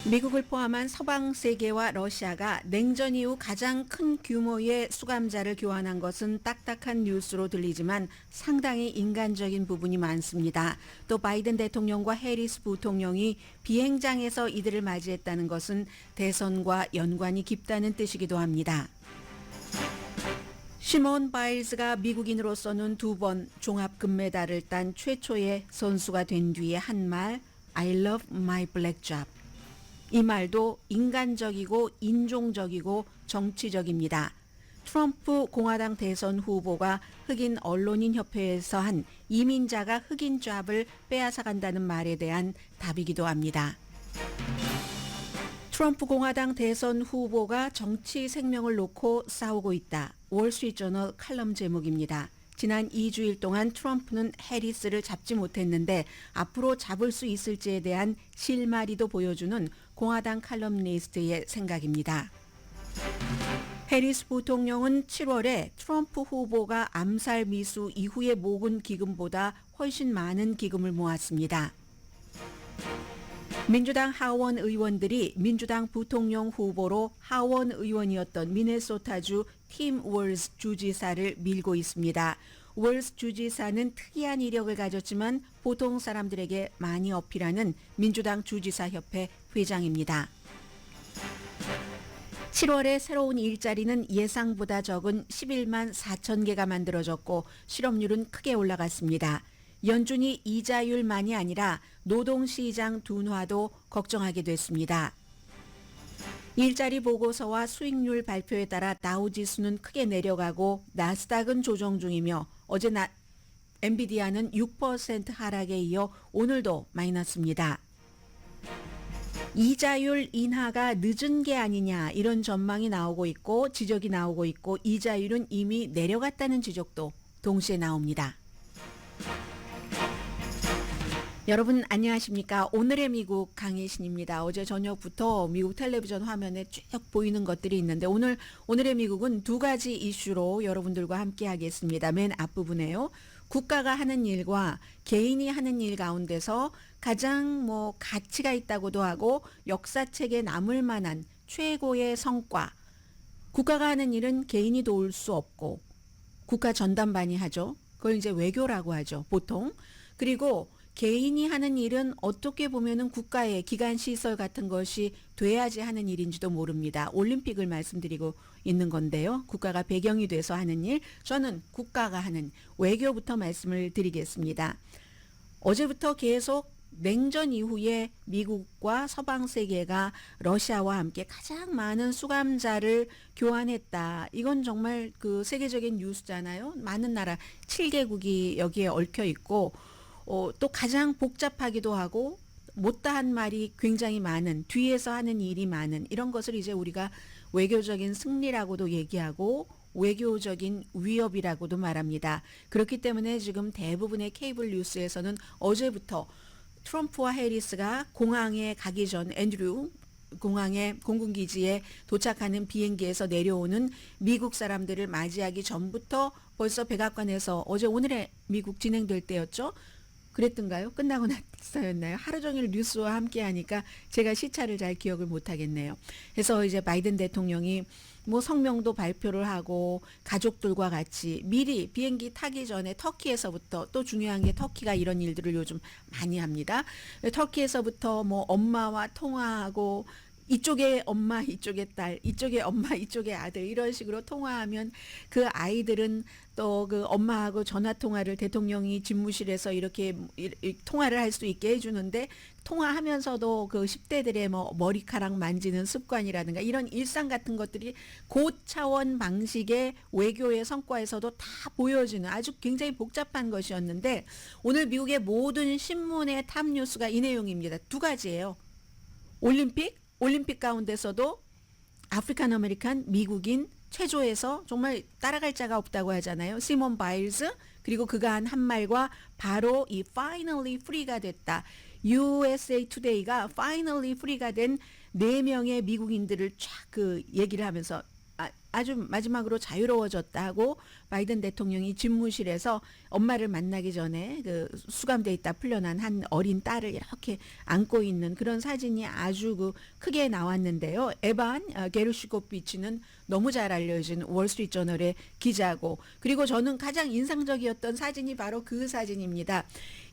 미국을 포함한 서방 세계와 러시아가 냉전 이후 가장 큰 규모의 수감자를 교환한 것은 딱딱한 뉴스로 들리지만 상당히 인간적인 부분이 많습니다. 또 바이든 대통령과 해리스 부통령이 비행장에서 이들을 맞이했다는 것은 대선과 연관이 깊다는 뜻이기도 합니다. 시몬 바일즈가 미국인으로서는 2번 종합 금메달을 딴 최초의 선수가 된 뒤에 한 말 I love my black job. 이 말도 인간적이고 인종적이고 정치적입니다. 트럼프 공화당 대선 후보가 흑인 언론인 협회에서 한 이민자가 흑인 잡을 빼앗아간다는 말에 대한 답이기도 합니다. 트럼프 공화당 대선 후보가 정치 생명을 놓고 싸우고 있다. 월스트리트저널 칼럼 제목입니다. 지난 2주일 동안 트럼프는 해리스를 잡지 못했는데 앞으로 잡을 수 있을지에 대한 실마리도 보여주는 공화당 칼럼니스트의 생각입니다. 해리스 부통령은 7월에 트럼프 후보가 암살 미수 이후에 모은 기금보다 훨씬 많은 기금을 모았습니다. 민주당 하원 의원들이 민주당 부통령 후보로 하원 의원이었던 미네소타주 팀 월즈 주지사를 밀고 있습니다. 월즈 주지사는 특이한 이력을 가졌지만 보통 사람들에게 많이 어필하는 민주당 주지사협회 회장입니다. 7월에 새로운 일자리는 예상보다 적은 11만 4천 개가 만들어졌고 실업률은 크게 올라갔습니다. 연준이 이자율만이 아니라 노동시장 둔화도 걱정하게 됐습니다. 일자리 보고서와 수익률 발표에 따라 다우지수는 크게 내려가고 나스닥은 조정 중이며 어제 엔비디아는 6% 하락에 이어 오늘도 마이너스입니다. 이자율 인하가 늦은 게 아니냐 이런 전망이 나오고 있고 지적이 나오고 있고 이자율은 이미 내려갔다는 지적도 동시에 나옵니다. 여러분 안녕하십니까? 오늘의 미국 강혜신입니다. 어제 저녁부터 미국 텔레비전 화면에 쭉 보이는 것들이 있는데 오늘의 미국은 두 가지 이슈로 여러분들과 함께 하겠습니다. 맨 앞부분에요. 국가가 하는 일과 개인이 하는 일 가운데서 가장 가치가 있다고도 하고 역사책에 남을 만한 최고의 성과. 국가가 하는 일은 개인이 도울 수 없고 국가 전담반이 하죠. 그걸 이제 외교라고 하죠. 보통. 그리고 개인이 하는 일은 어떻게 보면은 국가의 기관 시설 같은 것이 돼야지 하는 일인지도 모릅니다. 올림픽을 말씀드리고 있는 건데요. 국가가 배경이 돼서 하는 일, 저는 국가가 하는 외교부터 말씀을 드리겠습니다. 어제부터 계속 냉전 이후에 미국과 서방 세계가 러시아와 함께 가장 많은 수감자를 교환했다. 이건 정말 그 세계적인 뉴스잖아요. 많은 나라 7개국이 여기에 얽혀 있고 또 가장 복잡하기도 하고 못다한 말이 굉장히 많은 뒤에서 하는 일이 많은 이런 것을 이제 우리가 외교적인 승리라고도 얘기하고 외교적인 위협이라고도 말합니다. 그렇기 때문에 지금 대부분의 케이블 뉴스에서는 어제부터 트럼프와 해리스가 공항에 가기 전 앤드류 공항의 공군기지에 도착하는 비행기에서 내려오는 미국 사람들을 맞이하기 전부터 벌써 백악관에서 오늘의 미국 진행될 때였죠. 그랬던가요? 끝나고 나서였나요? 하루 종일 뉴스와 함께 하니까 제가 시차를 잘 기억을 못 하겠네요. 그래서 이제 바이든 대통령이 성명도 발표를 하고 가족들과 같이 미리 비행기 타기 전에 터키에서부터 또 중요한 게 터키가 이런 일들을 요즘 많이 합니다. 터키에서부터 엄마와 통화하고 이쪽에 엄마, 이쪽에 딸, 이쪽에 엄마, 이쪽에 아들 이런 식으로 통화하면 그 아이들은 또 그 엄마하고 전화 통화를 대통령이 집무실에서 이렇게 통화를 할 수 있게 해주는데 통화하면서도 그 10대들의 머리카락 만지는 습관이라든가 이런 일상 같은 것들이 고차원 방식의 외교의 성과에서도 다 보여지는 아주 굉장히 복잡한 것이었는데 오늘 미국의 모든 신문의 탑 뉴스가 이 내용입니다. 두 가지예요. 올림픽 가운데서도 아프리칸 아메리칸 미국인 체조에서 정말 따라갈 자가 없다고 하잖아요. 시몬 바일즈 그리고 그가 한 말과 바로 이 finally free가 됐다. USA Today가 finally free가 된 4명의 미국인들을 쫙 그 얘기를 하면서 아주 마지막으로 자유로워졌다고 바이든 대통령이 집무실에서 엄마를 만나기 전에 그 수감돼 있다 풀려난 한 어린 딸을 이렇게 안고 있는 그런 사진이 아주 그 크게 나왔는데요. 에반 게르슈코비치는 너무 잘 알려진 월스트리트저널의 기자고, 그리고 저는 가장 인상적이었던 사진이 바로 그 사진입니다.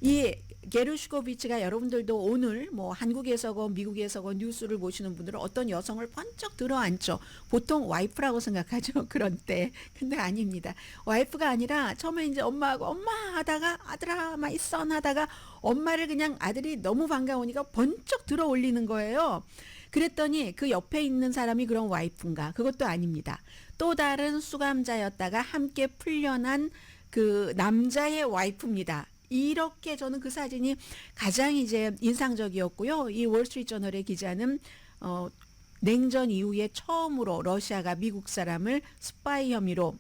이 게르슈코비치가, 여러분들도 오늘 뭐 한국에서건 미국에서건 뉴스를 보시는 분들은 어떤 여성을 번쩍 들어앉죠. 보통 와이프라고 생각하죠. 그런 때. 근데 아닙니다. 와이프가 아니라 처음에 이제 엄마하고 엄마 하다가 아들아 마 있어 하다가 엄마를 그냥 아들이 너무 반가우니까 번쩍 들어 올리는 거예요. 그랬더니 그 옆에 있는 사람이 그런 와이프인가? 그것도 아닙니다. 또 다른 수감자였다가 함께 풀려난 그 남자의 와이프입니다. 이렇게 저는 그 사진이 가장 이제 인상적이었고요. 이 월스트리트저널의 기자는 냉전 이후에 처음으로 러시아가 미국 사람을 스파이 혐의로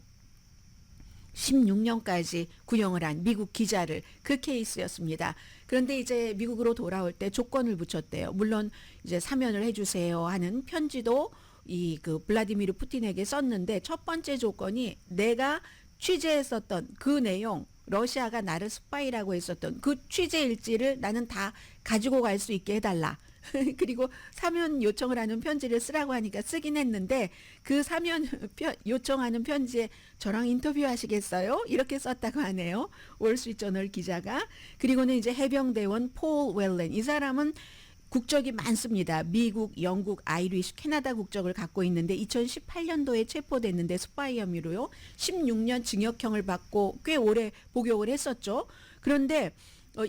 16년까지 구형을 한 미국 기자를, 그 케이스였습니다. 그런데 이제 미국으로 돌아올 때 조건을 붙였대요. 물론 이제 사면을 해주세요 하는 편지도 이 그 블라디미르 푸틴에게 썼는데, 첫 번째 조건이 내가 취재했었던 그 내용, 러시아가 나를 스파이라고 했었던 그 취재 일지를 나는 다 가지고 갈 수 있게 해달라. 그리고 사면 요청을 하는 편지를 쓰라고 하니까 쓰긴 했는데, 그 사면 요청하는 편지에 저랑 인터뷰하시겠어요? 이렇게 썼다고 하네요. 월스트리트저널 기자가. 그리고는 이제 해병대원 폴 웰렌, 이 사람은 국적이 많습니다. 미국, 영국, 아이리쉬, 캐나다 국적을 갖고 있는데 2018년도에 체포됐는데 스파이 혐의로요. 16년 징역형을 받고 꽤 오래 복역을 했었죠. 그런데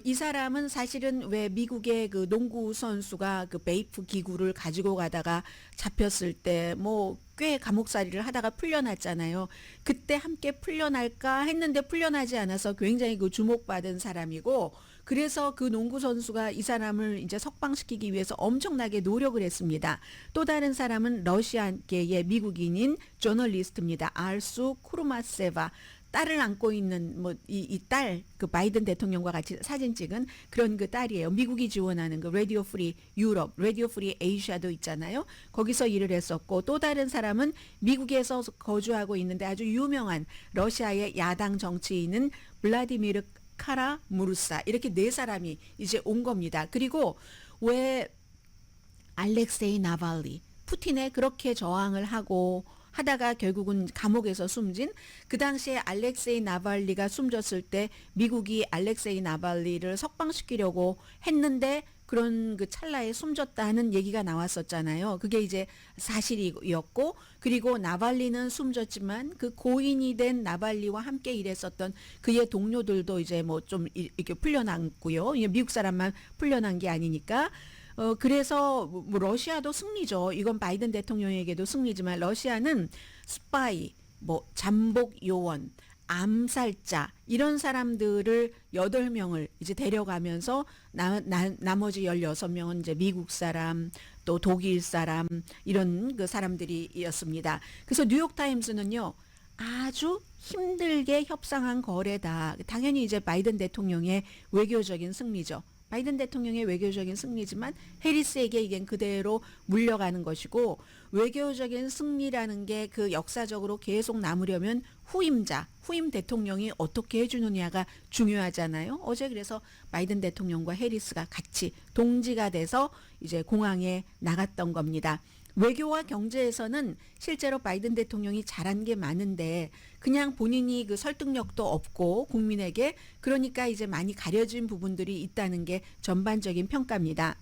이 사람은 사실은 왜 미국의 그 농구 선수가 그 베이프 기구를 가지고 가다가 잡혔을 때 뭐 꽤 감옥살이를 하다가 풀려났잖아요. 그때 함께 풀려날까 했는데 풀려나지 않아서 굉장히 그 주목받은 사람이고, 그래서 그 농구 선수가 이 사람을 이제 석방시키기 위해서 엄청나게 노력을 했습니다. 또 다른 사람은 러시아계의 미국인인 저널리스트입니다. 알수 쿠르마세바. 딸을 안고 있는 뭐 이 딸, 그 바이든 대통령과 같이 사진 찍은 그런 그 딸이에요. 미국이 지원하는 그 라디오 프리 유럽, 라디오 프리 에이시아도 있잖아요. 거기서 일을 했었고, 또 다른 사람은 미국에서 거주하고 있는데 아주 유명한 러시아의 야당 정치인은 블라디미르 카라무르사. 이렇게 네 사람이 이제 온 겁니다. 그리고 왜 알렉세이 나발리, 푸틴에 그렇게 저항을 하다가 결국은 감옥에서 숨진, 그 당시에 알렉세이 나발리가 숨졌을 때 미국이 알렉세이 나발리를 석방시키려고 했는데 그런 그 찰나에 숨졌다는 얘기가 나왔었잖아요. 그게 이제 사실이었고, 그리고 나발리는 숨졌지만 그 고인이 된 나발리와 함께 일했었던 그의 동료들도 이제 뭐 좀 이렇게 풀려났고요. 미국 사람만 풀려난 게 아니니까. 그래서 뭐 러시아도 승리죠. 이건 바이든 대통령에게도 승리지만, 러시아는 스파이, 뭐 잠복 요원, 암살자 이런 사람들을 8명을 이제 데려가면서 나머지 16명은 이제 미국 사람, 또 독일 사람, 이런 그 사람들이었습니다. 그래서 뉴욕타임스는요, 아주 힘들게 협상한 거래다. 당연히 이제 바이든 대통령의 외교적인 승리죠. 바이든 대통령의 외교적인 승리지만 해리스에게 이게 그대로 물려가는 것이고, 외교적인 승리라는 게 그 역사적으로 계속 남으려면 후임 대통령이 어떻게 해주느냐가 중요하잖아요. 어제 그래서 바이든 대통령과 해리스가 같이 동지가 돼서 이제 공항에 나갔던 겁니다. 외교와 경제에서는 실제로 바이든 대통령이 잘한 게 많은데 그냥 본인이 그 설득력도 없고 국민에게, 그러니까 이제 많이 가려진 부분들이 있다는 게 전반적인 평가입니다.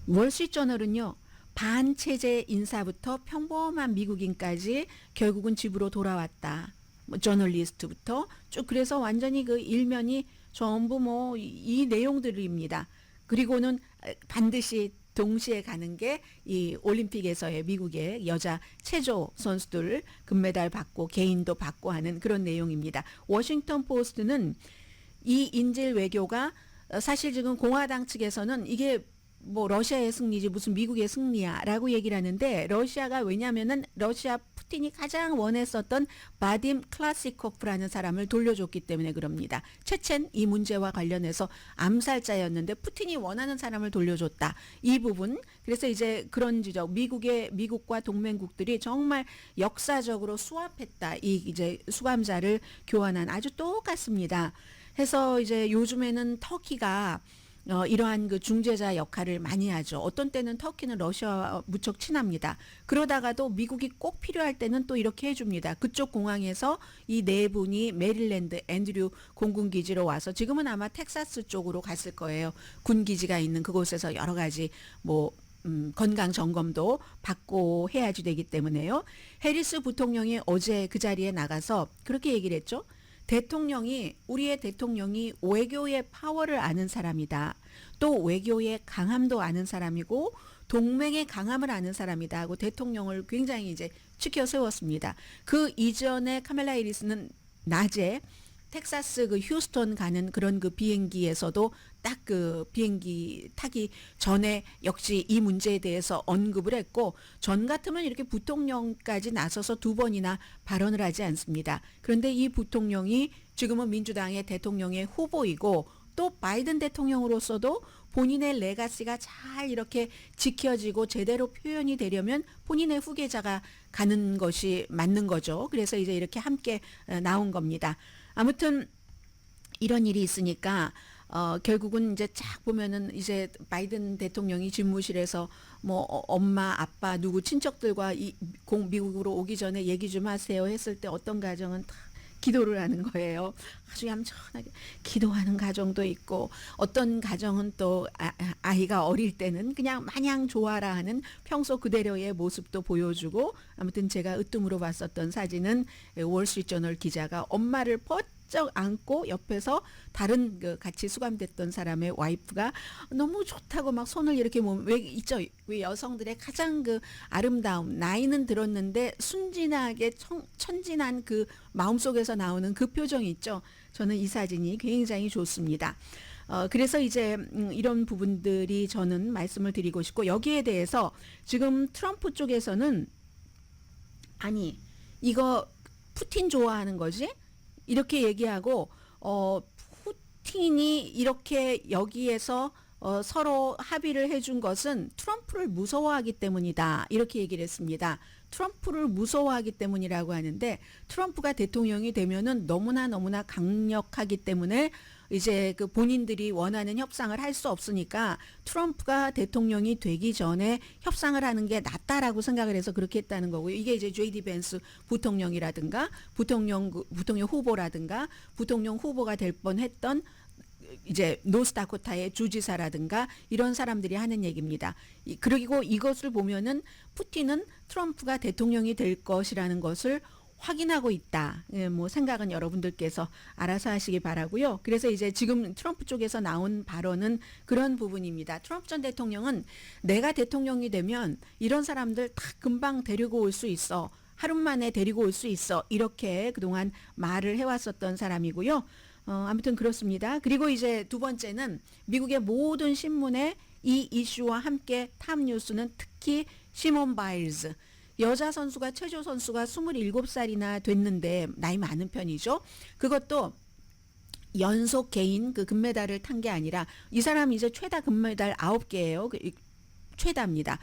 월스트리트저널은요, 반체제 인사부터 평범한 미국인까지 결국은 집으로 돌아왔다. 뭐 저널리스트부터 쭉, 그래서 완전히 그 일면이 전부 뭐 이 내용들입니다. 그리고는 반드시 동시에 가는 게 이 올림픽에서의 미국의 여자 체조 선수들 금메달 받고 개인도 받고 하는 그런 내용입니다. 워싱턴 포스트는 이 인질 외교가 사실 지금 공화당 측에서는 이게 뭐 러시아의 승리지 무슨 미국의 승리야라고 얘기를 하는데 러시아가 왜냐면은 러시아 푸틴이 가장 원했었던 바딤 클라시코프라는 사람을 돌려줬기 때문에 그럽니다. 체첸 이 문제와 관련해서 암살자였는데 푸틴이 원하는 사람을 돌려줬다. 이 부분 그래서 이제 그런 지적 미국과 동맹국들이 정말 역사적으로 수합했다. 이 이제 수감자를 교환한 아주 똑같습니다. 해서 이제 요즘에는 터키가 이러한 그 중재자 역할을 많이 하죠. 어떤 때는 터키는 러시아와 무척 친합니다. 그러다가도 미국이 꼭 필요할 때는 또 이렇게 해줍니다. 그쪽 공항에서 이 네 분이 메릴랜드 앤드류 공군기지로 와서 지금은 아마 텍사스 쪽으로 갔을 거예요. 군기지가 있는 그곳에서 여러 가지 뭐 건강 점검도 받고 해야지 되기 때문에요. 해리스 부통령이 어제 그 자리에 나가서 그렇게 얘기를 했죠. 우리의 대통령이 외교의 파워를 아는 사람이다. 또 외교의 강함도 아는 사람이고 동맹의 강함을 아는 사람이다 하고 대통령을 굉장히 이제 치켜 세웠습니다. 그 이전에 카멜라 해리스는 낮에 텍사스 그 휴스턴 가는 그런 그 비행기에서도 딱 그 비행기 타기 전에 역시 이 문제에 대해서 언급을 했고 전 같으면 이렇게 부통령까지 나서서 두 번이나 발언을 하지 않습니다. 그런데 이 부통령이 지금은 민주당의 대통령의 후보이고 또 바이든 대통령으로서도 본인의 레가시가 잘 이렇게 지켜지고 제대로 표현이 되려면 본인의 후계자가 가는 것이 맞는 거죠. 그래서 이제 이렇게 함께 나온 겁니다. 아무튼 이런 일이 있으니까 결국은 이제 쫙 보면은 이제 바이든 대통령이 집무실에서 뭐 엄마 아빠 누구 친척들과 미국으로 오기 전에 얘기 좀 하세요 했을 때 어떤 가정은 다 기도를 하는 거예요. 아주 얌전하게 기도하는 가정도 있고 어떤 가정은 또 아이가 어릴 때는 그냥 마냥 좋아라 하는 평소 그대로의 모습도 보여주고 아무튼 제가 으뜸으로 봤었던 사진은 월스트리트저널 기자가 엄마를 쩍 안고 옆에서 다른 그 같이 수감됐던 사람의 와이프가 너무 좋다고 막 손을 이렇게 왜 있죠? 왜 여성들의 가장 그 아름다움 나이는 들었는데 순진하게 천진한 그 마음속에서 나오는 그 표정이 있죠. 저는 이 사진이 굉장히 좋습니다. 그래서 이제 이런 부분들이 저는 말씀을 드리고 싶고 여기에 대해서 지금 트럼프 쪽에서는 아니 이거 푸틴 좋아하는 거지? 이렇게 얘기하고 푸틴이 이렇게 여기에서 서로 합의를 해준 것은 트럼프를 무서워하기 때문이다. 이렇게 얘기를 했습니다. 트럼프를 무서워하기 때문이라고 하는데 트럼프가 대통령이 되면은 너무나 강력하기 때문에 이제 그 본인들이 원하는 협상을 할 수 없으니까 트럼프가 대통령이 되기 전에 협상을 하는 게 낫다라고 생각을 해서 그렇게 했다는 거고요. 이게 이제 JD 벤스 부통령이라든가 부통령 후보라든가 부통령 후보가 될 뻔했던 이제 노스다코타의 주지사라든가 이런 사람들이 하는 얘기입니다. 그리고 이것을 보면은 푸틴은 트럼프가 대통령이 될 것이라는 것을 확인하고 있다. 뭐 생각은 여러분들께서 알아서 하시기 바라고요. 그래서 이제 지금 트럼프 쪽에서 나온 발언은 그런 부분입니다. 트럼프 전 대통령은 내가 대통령이 되면 이런 사람들 다 금방 데리고 올 수 있어. 하루 만에 데리고 올 수 있어. 이렇게 그동안 말을 해왔었던 사람이고요. 아무튼 그렇습니다. 그리고 이제 두 번째는 미국의 모든 신문에 이 이슈와 함께 탑뉴스는 특히 시몬 바일즈 여자 선수가 체조 선수가 27살이나 됐는데 나이 많은 편이죠. 그것도 연속 개인 그 금메달을 탄 게 아니라 이 사람 이제 최다 금메달 9개예요. 최다입니다.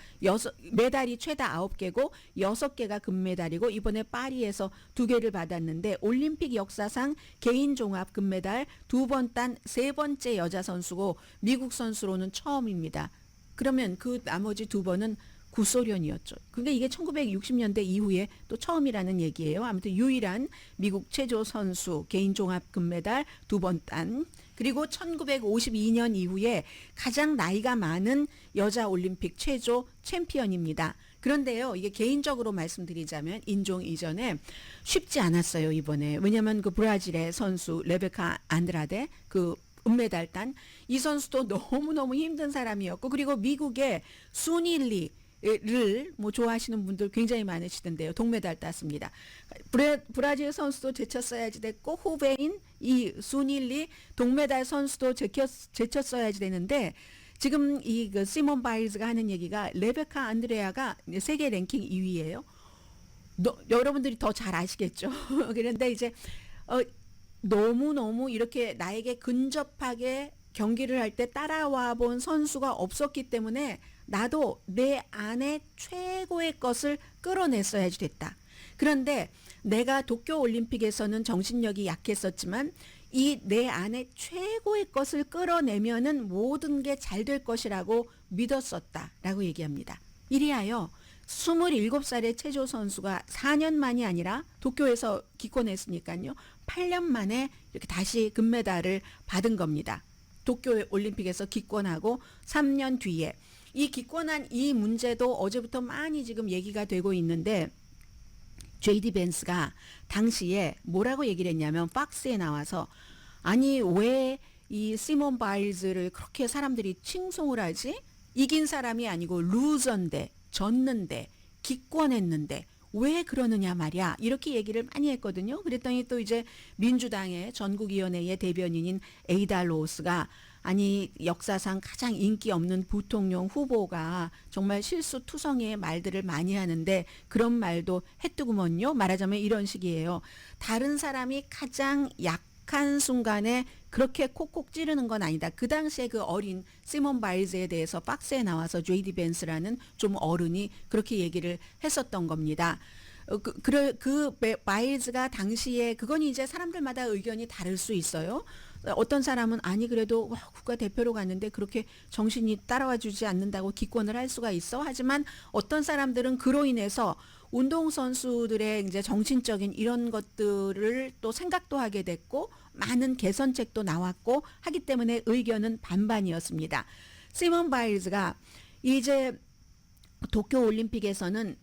메달이 최다 9개고 6개가 금메달이고 이번에 파리에서 2개를 받았는데 올림픽 역사상 개인 종합 금메달 2번 딴 3번째 여자 선수고 미국 선수로는 처음입니다. 그러면 그 나머지 2번은 구소련이었죠. 근데 이게 1960년대 이후에 또 처음이라는 얘기예요. 아무튼 유일한 미국 체조 선수 개인 종합 금메달 2번 딴 그리고 1952년 이후에 가장 나이가 많은 여자 올림픽 체조 챔피언입니다. 그런데요, 이게 개인적으로 말씀드리자면 인종 이전에 쉽지 않았어요, 이번에. 왜냐하면 그 브라질의 선수 레베카 안드라데 그 은메달 딴 이 선수도 너무너무 힘든 사람이었고 그리고 미국의 수닐리 를 뭐 좋아하시는 분들 굉장히 많으시던데요. 동메달 땄습니다. 브라질 선수도 제쳤어야지 됐고 후배인 이 수닐리 동메달 선수도 제쳤어야지 되는데 지금 그 시몬 바일즈가 하는 얘기가 레베카 안드레아가 세계 랭킹 2위예요. 여러분들이 더 잘 아시겠죠. 그런데 이제 너무너무 이렇게 나에게 근접하게 경기를 할 때 따라와 본 선수가 없었기 때문에 나도 내 안에 최고의 것을 끌어냈어야지 됐다. 그런데 내가 도쿄 올림픽에서는 정신력이 약했었지만 이 내 안에 최고의 것을 끌어내면은 모든 게 잘 될 것이라고 믿었었다라고 얘기합니다. 이리하여 27살의 체조 선수가 4년 만이 아니라 도쿄에서 기권했으니까요. 8년 만에 이렇게 다시 금메달을 받은 겁니다. 도쿄 올림픽에서 기권하고 3년 뒤에 이 기권한 이 문제도 어제부터 많이 지금 얘기가 되고 있는데 JD 벤스가 당시에 뭐라고 얘기를 했냐면 박스에 나와서 아니 왜 이 시몬 바일즈를 그렇게 사람들이 칭송을 하지? 이긴 사람이 아니고 루저인데 졌는데 기권했는데 왜 그러느냐 말이야 이렇게 얘기를 많이 했거든요. 그랬더니 또 이제 민주당의 전국위원회의 대변인인 에이다 로스가 아니 역사상 가장 인기 없는 부통령 후보가 정말 실수투성이의 말들을 많이 하는데 그런 말도 했더구먼요. 말하자면 이런 식이에요. 다른 사람이 가장 약한 순간에 그렇게 콕콕 찌르는 건 아니다. 그 당시에 그 어린 시몬 바일즈에 대해서 박스에 나와서 JD 벤스라는 좀 어른이 그렇게 얘기를 했었던 겁니다. 그 바일즈가 당시에 그건 이제 사람들마다 의견이 다를 수 있어요. 어떤 사람은 아니 그래도 국가대표로 갔는데 그렇게 정신이 따라와 주지 않는다고 기권을 할 수가 있어. 하지만 어떤 사람들은 그로 인해서 운동선수들의 이제 정신적인 이런 것들을 또 생각도 하게 됐고 많은 개선책도 나왔고 하기 때문에 의견은 반반이었습니다. 시몬 바일즈가 이제 도쿄 올림픽에서는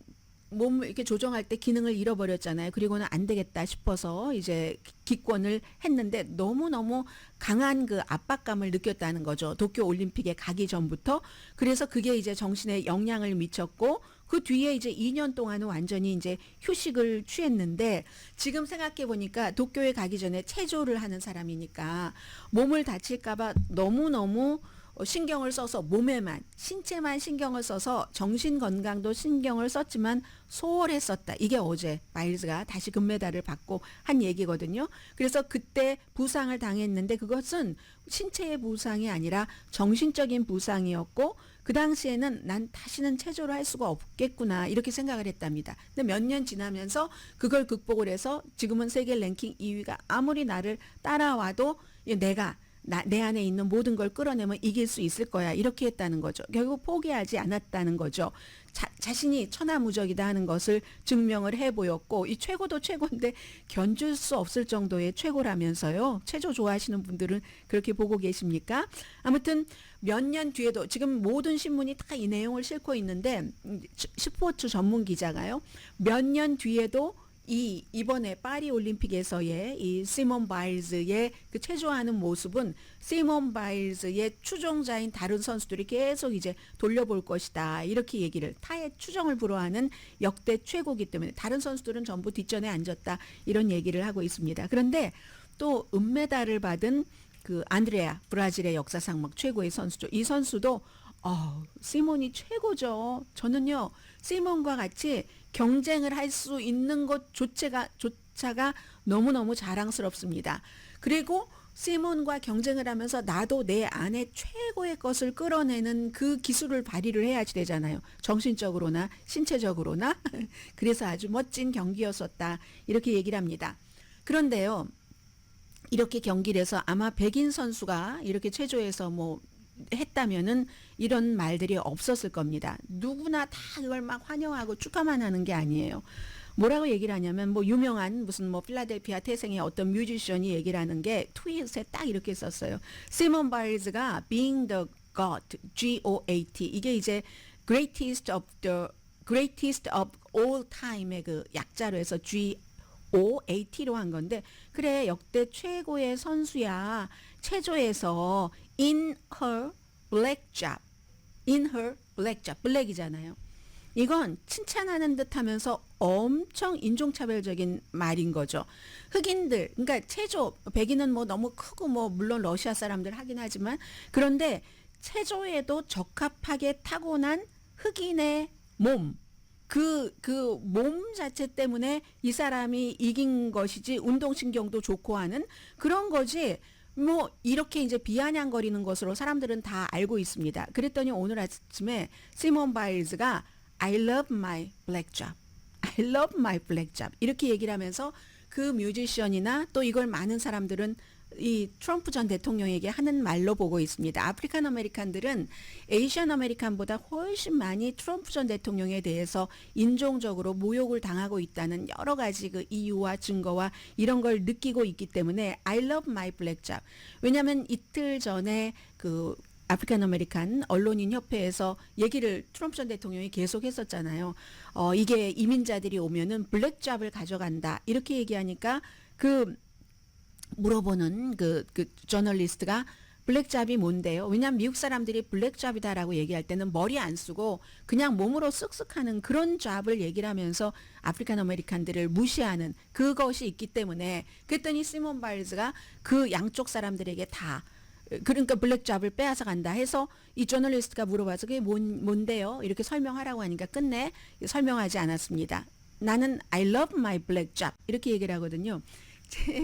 몸을 이렇게 조정할 때 기능을 잃어버렸잖아요. 그리고는 안 되겠다 싶어서 이제 기권을 했는데 너무너무 강한 그 압박감을 느꼈다는 거죠. 도쿄 올림픽에 가기 전부터. 그래서 그게 이제 정신에 영향을 미쳤고 그 뒤에 이제 2년 동안은 완전히 이제 휴식을 취했는데 지금 생각해 보니까 도쿄에 가기 전에 체조를 하는 사람이니까 몸을 다칠까봐 너무너무 신경을 써서 몸에만 신체만 신경을 써서 정신 건강도 신경을 썼지만 소홀했었다. 이게 어제 바일즈가 다시 금메달을 받고 한 얘기거든요. 그래서 그때 부상을 당했는데 그것은 신체의 부상이 아니라 정신적인 부상이었고 그 당시에는 난 다시는 체조를 할 수가 없겠구나 이렇게 생각을 했답니다. 근데 몇 년 지나면서 그걸 극복을 해서 지금은 세계 랭킹 2위가 아무리 나를 따라와도 내가 내 안에 있는 모든 걸 끌어내면 이길 수 있을 거야 이렇게 했다는 거죠. 결국 포기하지 않았다는 거죠. 자신이 천하무적이다 하는 것을 증명을 해보였고 이 최고도 최고인데 견줄 수 없을 정도의 최고라면서요. 체조 좋아하시는 분들은 그렇게 보고 계십니까? 아무튼 몇 년 뒤에도 지금 모든 신문이 다 이 내용을 싣고 있는데 스포츠 전문 기자가요. 몇 년 뒤에도 이번에 파리 올림픽에서의 이 시몬 바일즈의 그 체조하는 모습은 시몬 바일즈의 추종자인 다른 선수들이 계속 이제 돌려볼 것이다. 이렇게 얘기를 타의 추정을 불허하는 역대 최고기 때문에 다른 선수들은 전부 뒷전에 앉았다. 이런 얘기를 하고 있습니다. 그런데 또 은메달을 받은 그 안드레아 브라질의 역사상 막 최고의 선수죠. 이 선수도 시몬이 최고죠. 저는요 시몬과 같이 경쟁을 할 수 있는 것조차가 너무너무 자랑스럽습니다. 그리고 시몬과 경쟁을 하면서 나도 내 안에 최고의 것을 끌어내는 그 기술을 발휘를 해야지 되잖아요. 정신적으로나 신체적으로나. 그래서 아주 멋진 경기였었다. 이렇게 얘기를 합니다. 그런데요. 이렇게 경기를 해서 아마 백인 선수가 이렇게 체조에서 뭐 했다면은 이런 말들이 없었을 겁니다. 누구나 다 그걸 막 환영하고 축하만 하는 게 아니에요. 뭐라고 얘기를 하냐면 뭐 유명한 무슨 뭐 필라델피아 태생의 어떤 뮤지션이 얘기를 하는 게 트윗에 딱 이렇게 썼어요. 시몬 바일즈가 being the GOAT, G-O-A-T 이게 이제 greatest of all time의 그 약자로 해서 OAT로 한 건데 그래 역대 최고의 선수야. 체조에서 in her black job 블랙이잖아요. 이건 칭찬하는 듯 하면서 엄청 인종차별적인 말인 거죠. 흑인들 그러니까 체조 백인은 뭐 너무 크고 뭐 물론 러시아 사람들 하긴 하지만 그런데 체조에도 적합하게 타고난 흑인의 몸, 그 몸 자체 때문에 이 사람이 이긴 것이지 운동신경도 좋고 하는 그런 거지 뭐 이렇게 이제 비아냥거리는 것으로 사람들은 다 알고 있습니다. 그랬더니 오늘 아침에 시몬 바일즈가 I love my black job. I love my black job. 이렇게 얘기를 하면서 그 뮤지션이나 또 이걸 많은 사람들은 이 트럼프 전 대통령에게 하는 말로 보고 있습니다. 아프리칸 아메리칸들은 에이시안 아메리칸보다 훨씬 많이 트럼프 전 대통령에 대해서 인종적으로 모욕을 당하고 있다는 여러 가지 그 이유와 증거와 이런 걸 느끼고 있기 때문에 I love my black job. 왜냐하면 이틀 전에 그 아프리칸 아메리칸 언론인 협회에서 얘기를 트럼프 전 대통령이 계속 했었잖아요. 이게 이민자들이 오면은 블랙 잡을 가져간다. 이렇게 얘기하니까 그 물어보는 그 저널리스트가 블랙잡이 뭔데요? 왜냐하면 미국 사람들이 블랙잡이다라고 얘기할 때는 머리 안 쓰고 그냥 몸으로 쓱쓱 하는 그런 잡을 얘기를 하면서 아프리칸 아메리칸들을 무시하는 그것이 있기 때문에 그랬더니 시몬 바일즈가 그 양쪽 사람들에게 다 그러니까 블랙잡을 빼앗아 간다 해서 이 저널리스트가 물어봐서 그게 뭔데요? 이렇게 설명하라고 하니까 끝내 설명하지 않았습니다. 나는 I love my black job 이렇게 얘기를 하거든요.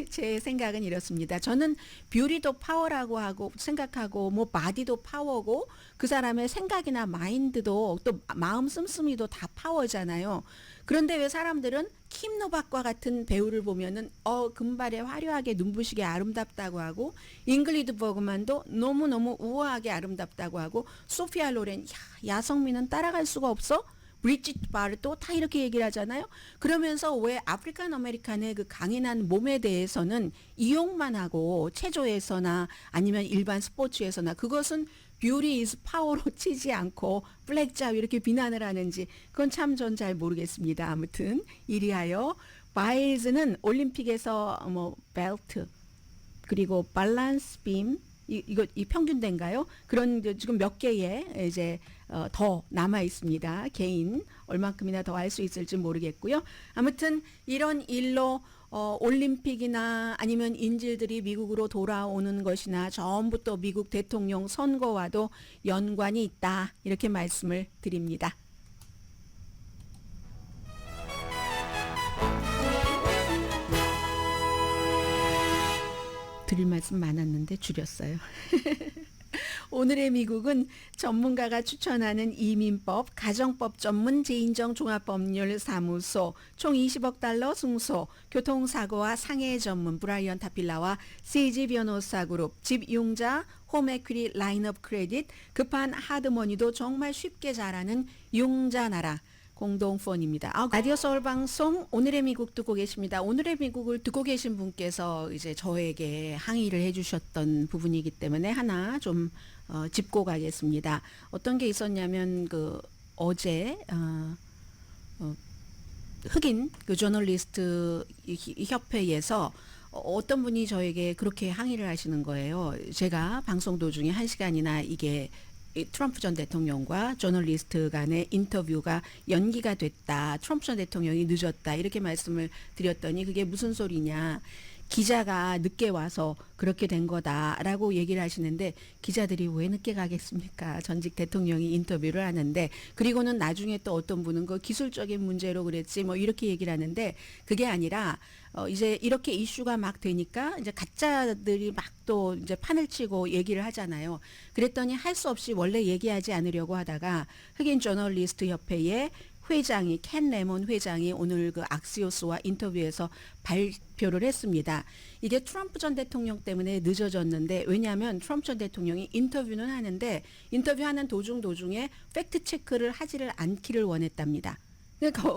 제 생각은 이렇습니다. 저는 뷰티도 파워라고 하고 생각하고 뭐 바디도 파워고 그 사람의 생각이나 마인드도 또 마음 씀씀이도 다 파워잖아요. 그런데 왜 사람들은 킴 노박과 같은 배우를 보면은 금발에 화려하게 눈부시게 아름답다고 하고 잉글리드 버그만도 너무너무 우아하게 아름답다고 하고 소피아 로렌 야성미는 따라갈 수가 없어? 브리짓 바르도 다 이렇게 얘기를 하잖아요. 그러면서 왜 아프리칸 아메리칸의 그 강인한 몸에 대해서는 이용만 하고 체조에서나 아니면 일반 스포츠에서나 그것은 뷰티 이즈 파워로 치지 않고 블랙잡 이렇게 비난을 하는지 그건 참 전 잘 모르겠습니다. 아무튼 이리하여 바일즈는 올림픽에서 뭐 벨트 그리고 밸런스 빔 이 평균대인가요? 그런 지금 몇 개의 이제 더 남아 있습니다. 개인 얼만큼이나 더 할 수 있을지 모르겠고요. 아무튼 이런 일로 올림픽이나 아니면 인질들이 미국으로 돌아오는 것이나 전부 또 미국 대통령 선거와도 연관이 있다. 이렇게 말씀을 드립니다. 드릴 말씀 많았는데 줄였어요. 오늘의 미국은 전문가가 추천하는 이민법, 가정법 전문 재인정 종합법률사무소, 총 20억 달러 승소, 교통사고와 상해 전문 브라이언 타필라와 CG 변호사 그룹, 집용자 홈에퀴리 라인업 크레딧, 급한 하드머니도 정말 쉽게 잘하는 용자나라. 공동폰입니다. 라디오 서울 방송 오늘의 미국 듣고 계십니다. 오늘의 미국을 듣고 계신 분께서 이제 저에게 항의를 해주셨던 부분이기 때문에 하나 좀 짚고 가겠습니다. 어떤 게 있었냐면 그 어제 흑인 그 저널리스트 협회에서 어떤 분이 저에게 그렇게 항의를 하시는 거예요. 제가 방송 도중에 1시간이나 이게 트럼프 전 대통령과 저널리스트 간의 인터뷰가 연기가 됐다. 트럼프 전 대통령이 늦었다. 이렇게 말씀을 드렸더니 그게 무슨 소리냐. 기자가 늦게 와서 그렇게 된 거다라고 얘기를 하시는데 기자들이 왜 늦게 가겠습니까? 전직 대통령이 인터뷰를 하는데 그리고는 나중에 또 어떤 분은 그 기술적인 문제로 그랬지 뭐 이렇게 얘기를 하는데 그게 아니라 이제 이렇게 이슈가 막 되니까 이제 가짜들이 막 또 이제 판을 치고 얘기를 하잖아요. 그랬더니 할 수 없이 원래 얘기하지 않으려고 하다가 흑인 저널리스트 협회의 회장이 켄 레몬 회장이 오늘 그 악시오스와 인터뷰에서 발표를 했습니다. 이게 트럼프 전 대통령 때문에 늦어졌는데 왜냐하면 트럼프 전 대통령이 인터뷰는 하는데 인터뷰하는 도중에 팩트 체크를 하지를 않기를 원했답니다.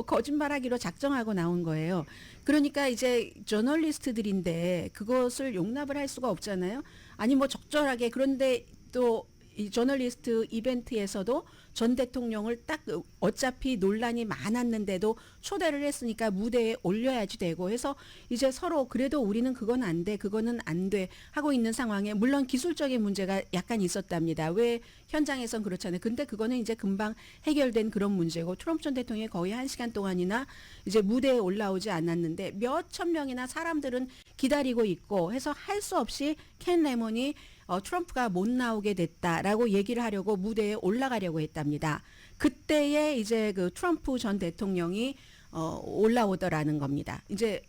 거짓말하기로 작정하고 나온 거예요. 그러니까 이제 저널리스트들인데 그것을 용납을 할 수가 없잖아요. 아니 뭐 적절하게 그런데 또 이 저널리스트 이벤트에서도 전 대통령을 딱 어차피 논란이 많았는데도 초대를 했으니까 무대에 올려야지 되고 해서 이제 서로 그래도 우리는 그건 안 돼, 그거는 안 돼 하고 있는 상황에 물론 기술적인 문제가 약간 있었답니다. 왜 현장에선 그렇잖아요. 근데 그거는 이제 금방 해결된 그런 문제고 트럼프 전 대통령이 거의 1시간 동안이나 이제 무대에 올라오지 않았는데 몇천 명이나 사람들은 기다리고 있고 해서 할 수 없이 켄 레몬이 트럼프가 못 나오게 됐다라고 얘기를 하려고 무대에 올라가려고 했답니다. 그때에 이제 그 트럼프 전 대통령이 올라오더라는 겁니다. 이제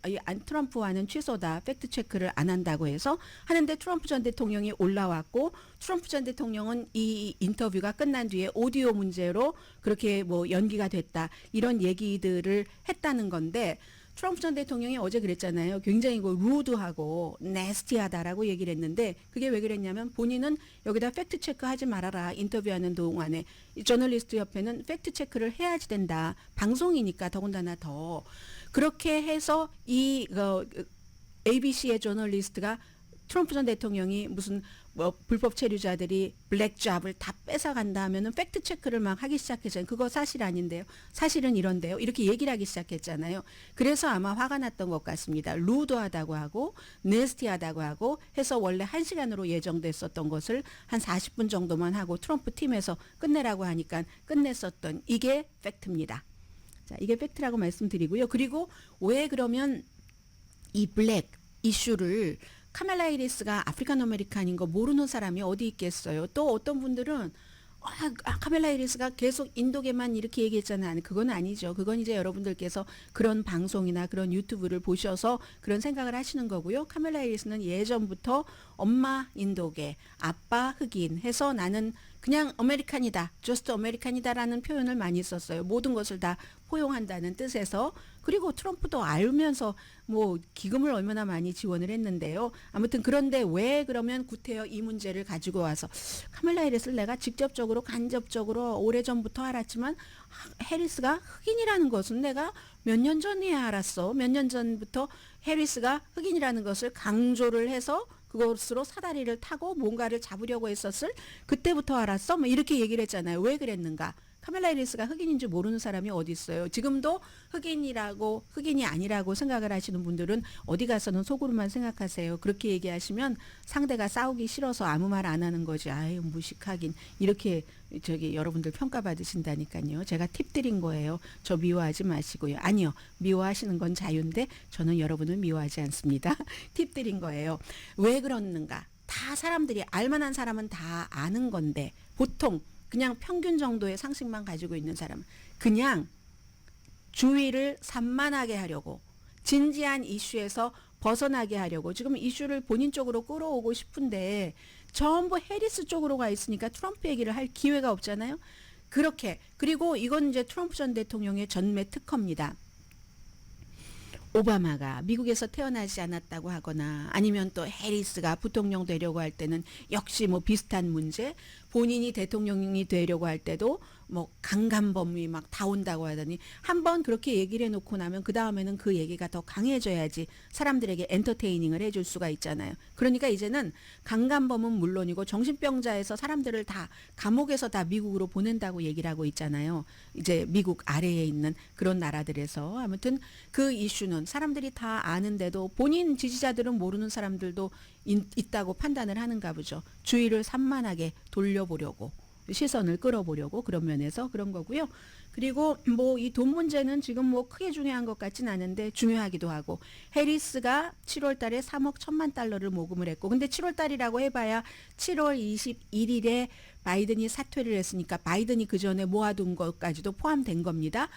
트럼프와는 취소다, 팩트 체크를 안 한다고 해서 하는데 트럼프 전 대통령이 올라왔고 트럼프 전 대통령은 이 인터뷰가 끝난 뒤에 오디오 문제로 그렇게 뭐 연기가 됐다 이런 얘기들을 했다는 건데 트럼프 전 대통령이 어제 그랬잖아요. 굉장히 루드하고 네스티하다라고 얘기를 했는데 그게 왜 그랬냐면 본인은 여기다 팩트 체크하지 말아라. 인터뷰하는 동안에 저널리스트 협회는 팩트 체크를 해야지 된다. 방송이니까 더군다나 더 그렇게 해서 이 ABC의 저널리스트가 트럼프 전 대통령이 무슨 뭐 불법 체류자들이 블랙잡을 다 뺏어간다 하면은 팩트 체크를 막 하기 시작했잖아요. 그거 사실 아닌데요. 사실은 이런데요. 이렇게 얘기를 하기 시작했잖아요. 그래서 아마 화가 났던 것 같습니다. 루드하다고 하고 네스티하다고 하고 해서 원래 1시간으로 예정됐었던 것을 한 40분 정도만 하고 트럼프 팀에서 끝내라고 하니까 끝냈었던 이게 팩트입니다. 자, 이게 팩트라고 말씀드리고요. 그리고 왜 그러면 이 블랙 이슈를 카멜라 해리스가 아프리칸 아메리칸인 거 모르는 사람이 어디 있겠어요. 또 어떤 분들은 카멜라 해리스가 계속 인도계만 이렇게 얘기했잖아요. 그건 아니죠. 그건 이제 여러분들께서 그런 방송이나 그런 유튜브를 보셔서 그런 생각을 하시는 거고요. 카멜라 해리스는 예전부터 엄마 인도계, 아빠 흑인 해서 나는 그냥 아메리칸이다, just 아메리칸이다라는 표현을 많이 썼어요. 모든 것을 다 포용한다는 뜻에서. 그리고 트럼프도 알면서 뭐 기금을 얼마나 많이 지원을 했는데요. 아무튼 그런데 왜 그러면 구태여 이 문제를 가지고 와서 카멜라 해리스를 내가 직접적으로 간접적으로 오래전부터 알았지만 해리스가 흑인이라는 것은 내가 몇 년 전에 알았어. 몇 년 전부터 해리스가 흑인이라는 것을 강조를 해서 그것으로 사다리를 타고 뭔가를 잡으려고 했었을 그때부터 알았어. 뭐 이렇게 얘기를 했잖아요. 왜 그랬는가? 카멜라 해리스가 흑인인 줄 모르는 사람이 어디 있어요. 지금도 흑인이라고 흑인이 아니라고 생각을 하시는 분들은 어디 가서는 속으로만 생각하세요. 그렇게 얘기하시면 상대가 싸우기 싫어서 아무 말 안 하는 거지. 아유 무식하긴 이렇게 여러분들 평가받으신다니까요. 제가 팁 드린 거예요. 저 미워하지 마시고요. 아니요. 미워하시는 건 자유인데 저는 여러분을 미워하지 않습니다. 팁 드린 거예요. 왜 그러는가? 다 사람들이 알만한 사람은 다 아는 건데 보통 그냥 평균 정도의 상식만 가지고 있는 사람은 그냥 주의를 산만하게 하려고 진지한 이슈에서 벗어나게 하려고 지금 이슈를 본인 쪽으로 끌어오고 싶은데 전부 해리스 쪽으로 가 있으니까 트럼프 얘기를 할 기회가 없잖아요. 그렇게 그리고 이건 이제 트럼프 전 대통령의 전매 특허입니다. 오바마가 미국에서 태어나지 않았다고 하거나 아니면 또 해리스가 부통령 되려고 할 때는 역시 뭐 비슷한 문제 본인이 대통령이 되려고 할 때도 뭐 강간범이 막 다 온다고 하더니 한번 그렇게 얘기를 해놓고 나면 그 다음에는 그 얘기가 더 강해져야지 사람들에게 엔터테이닝을 해줄 수가 있잖아요. 그러니까 이제는 강간범은 물론이고 정신병자에서 사람들을 다 감옥에서 다 미국으로 보낸다고 얘기를 하고 있잖아요. 이제 미국 아래에 있는 그런 나라들에서 아무튼 그 이슈는 사람들이 다 아는데도 본인 지지자들은 모르는 사람들도 있다고 판단을 하는가 보죠. 주의를 산만하게 돌려보려고 시선을 끌어보려고 그런 면에서 그런 거고요. 그리고 뭐 이 돈 문제는 지금 뭐 크게 중요한 것 같진 않은데 중요하기도 하고 해리스가 7월 달에 3억 1천만 달러를 모금을 했고 근데 7월 달이라고 해봐야 7월 21일에 바이든이 사퇴를 했으니까 바이든이 그 전에 모아둔 것까지도 포함된 겁니다.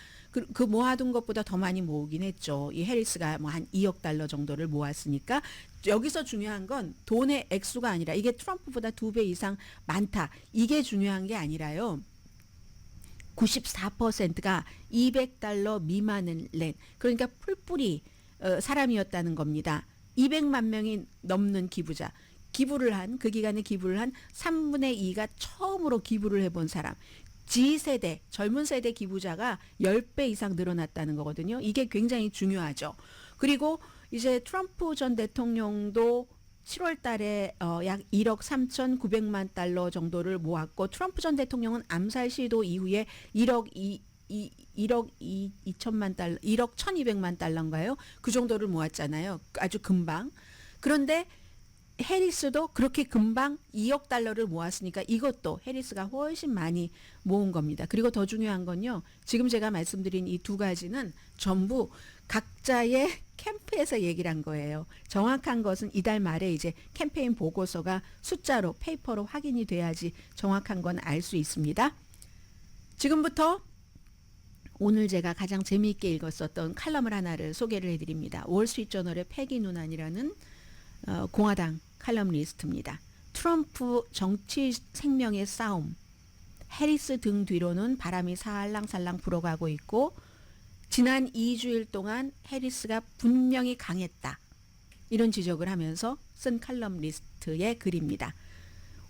그 모아둔 것보다 더 많이 모으긴 했죠. 이 해리스가 뭐 한 2억 달러 정도를 모았으니까 여기서 중요한 건 돈의 액수가 아니라 이게 트럼프보다 2배 이상 많다. 이게 중요한 게 아니라요. 94%가 200달러 미만을 낸 그러니까 풀뿌리 사람이었다는 겁니다. 200만 명이 넘는 기부자. 기부를 한 그 기간에 기부를 한 3분의 2가 처음으로 기부를 해본 사람. G세대 젊은 세대 기부자가 10배 이상 늘어났다는 거거든요. 이게 굉장히 중요하죠. 그리고 이제 트럼프 전 대통령도 7월 달에 약 1억 3,900만 달러 정도를 모았고 트럼프 전 대통령은 암살 시도 이후에 1억 2천만 달러, 1억 1,200만 달러인가요? 그 정도를 모았잖아요. 아주 금방. 그런데 해리스도 그렇게 금방 2억 달러를 모았으니까 이것도 해리스가 훨씬 많이 모은 겁니다. 그리고 더 중요한 건요. 지금 제가 말씀드린 이 두 가지는 전부 각자의 캠프에서 얘기를 한 거예요. 정확한 것은 이달 말에 이제 캠페인 보고서가 숫자로 페이퍼로 확인이 돼야지 정확한 건 알 수 있습니다. 지금부터 오늘 제가 가장 재미있게 읽었었던 칼럼을 하나를 소개를 해드립니다. 월스트리트저널의 패기 누난이라는 공화당 칼럼니스트입니다. 트럼프 정치 생명의 싸움. 해리스 등 뒤로는 바람이 살랑살랑 불어가고 있고 지난 2주일 동안 해리스가 분명히 강했다. 이런 지적을 하면서 쓴 칼럼니스트의 글입니다.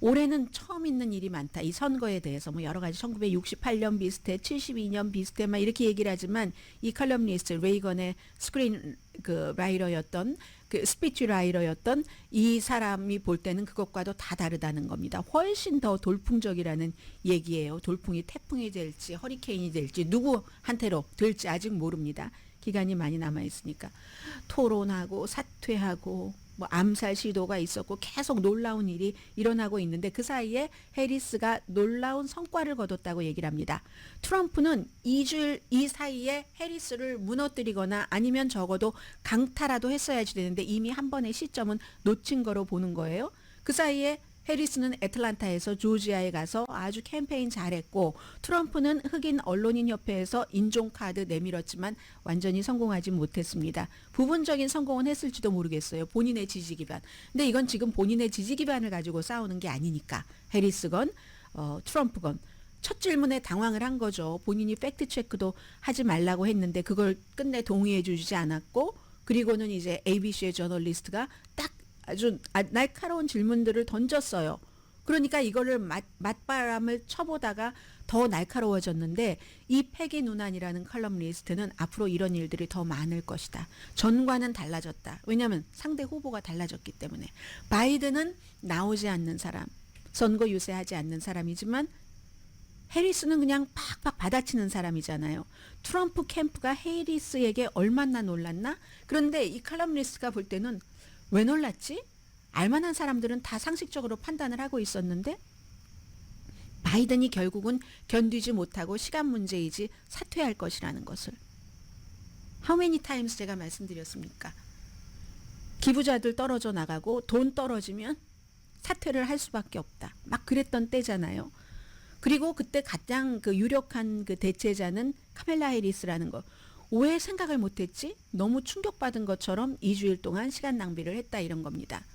올해는 처음 있는 일이 많다. 이 선거에 대해서 뭐 여러 가지 1968년 비슷해, 72년 비슷해, 막 이렇게 얘기를 하지만 이 칼럼니스트 레이건의 스크린 그 라이터였던 그 스피치 라이터였던 이 사람이 볼 때는 그것과도 다 다르다는 겁니다. 훨씬 더 돌풍적이라는 얘기예요. 돌풍이 태풍이 될지 허리케인이 될지 누구한테로 될지 아직 모릅니다. 기간이 많이 남아 있으니까 토론하고 사퇴하고 뭐 암살 시도가 있었고 계속 놀라운 일이 일어나고 있는데 그 사이에 해리스가 놀라운 성과를 거뒀다고 얘기를 합니다. 트럼프는 2주일 이 사이에 해리스를 무너뜨리거나 아니면 적어도 강타라도 했어야지 되는데 이미 한 번의 시점은 놓친 거로 보는 거예요. 그 사이에 해리스는 애틀란타에서 조지아에 가서 아주 캠페인 잘했고 트럼프는 흑인 언론인 협회에서 인종카드 내밀었지만 완전히 성공하지 못했습니다. 부분적인 성공은 했을지도 모르겠어요. 본인의 지지 기반. 근데 이건 지금 본인의 지지 기반을 가지고 싸우는 게 아니니까 해리스건 트럼프건 첫 질문에 당황을 한 거죠. 본인이 팩트 체크도 하지 말라고 했는데 그걸 끝내 동의해 주지 않았고 그리고는 이제 ABC의 저널리스트가 딱 아주 날카로운 질문들을 던졌어요. 그러니까 이거를 맞바람을 쳐보다가 더 날카로워졌는데 이 패기 누난이라는 칼럼니스트는 앞으로 이런 일들이 더 많을 것이다. 전과는 달라졌다. 왜냐하면 상대 후보가 달라졌기 때문에. 바이든은 나오지 않는 사람, 선거 유세하지 않는 사람이지만 해리스는 그냥 팍팍 받아치는 사람이잖아요. 트럼프 캠프가 해리스에게 얼마나 놀랐나? 그런데 이 칼럼니스트가 볼 때는 왜 놀랐지? 알만한 사람들은 다 상식적으로 판단을 하고 있었는데 바이든이 결국은 견디지 못하고 시간 문제이지 사퇴할 것이라는 것을. How many times 제가 말씀드렸습니까? 기부자들 떨어져 나가고 돈 떨어지면 사퇴를 할 수밖에 없다. 막 그랬던 때잖아요. 그리고 그때 가장 그 유력한 그 대체자는 카멜라 해리스라는 거. 왜 생각을 못했지? 너무 충격받은 것처럼 2주일 동안 시간 낭비를 했다 이런 겁니다.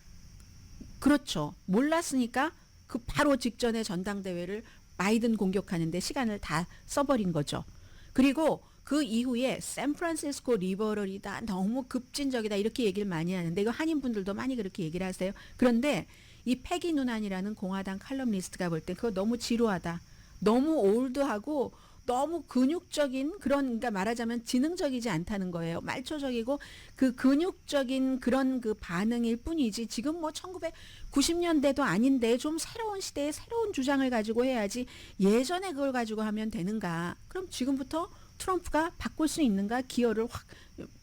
그렇죠. 몰랐으니까 그 바로 직전에 전당대회를 바이든 공격하는데 시간을 다 써버린 거죠. 그리고 그 이후에 샌프란시스코 리버럴이다. 너무 급진적이다. 이렇게 얘기를 많이 하는데 이거 한인분들도 많이 그렇게 얘기를 하세요. 그런데 이 패기 누난이라는 공화당 칼럼니스트가 볼 때 그거 너무 지루하다. 너무 올드하고 너무 근육적인 그런 그러니까 말하자면 지능적이지 않다는 거예요. 말초적이고 그 근육적인 그런 그 반응일 뿐이지 지금 뭐 1990년대도 아닌데 좀 새로운 시대에 새로운 주장을 가지고 해야지 예전에 그걸 가지고 하면 되는가? 그럼 지금부터 트럼프가 바꿀 수 있는가? 기여를 확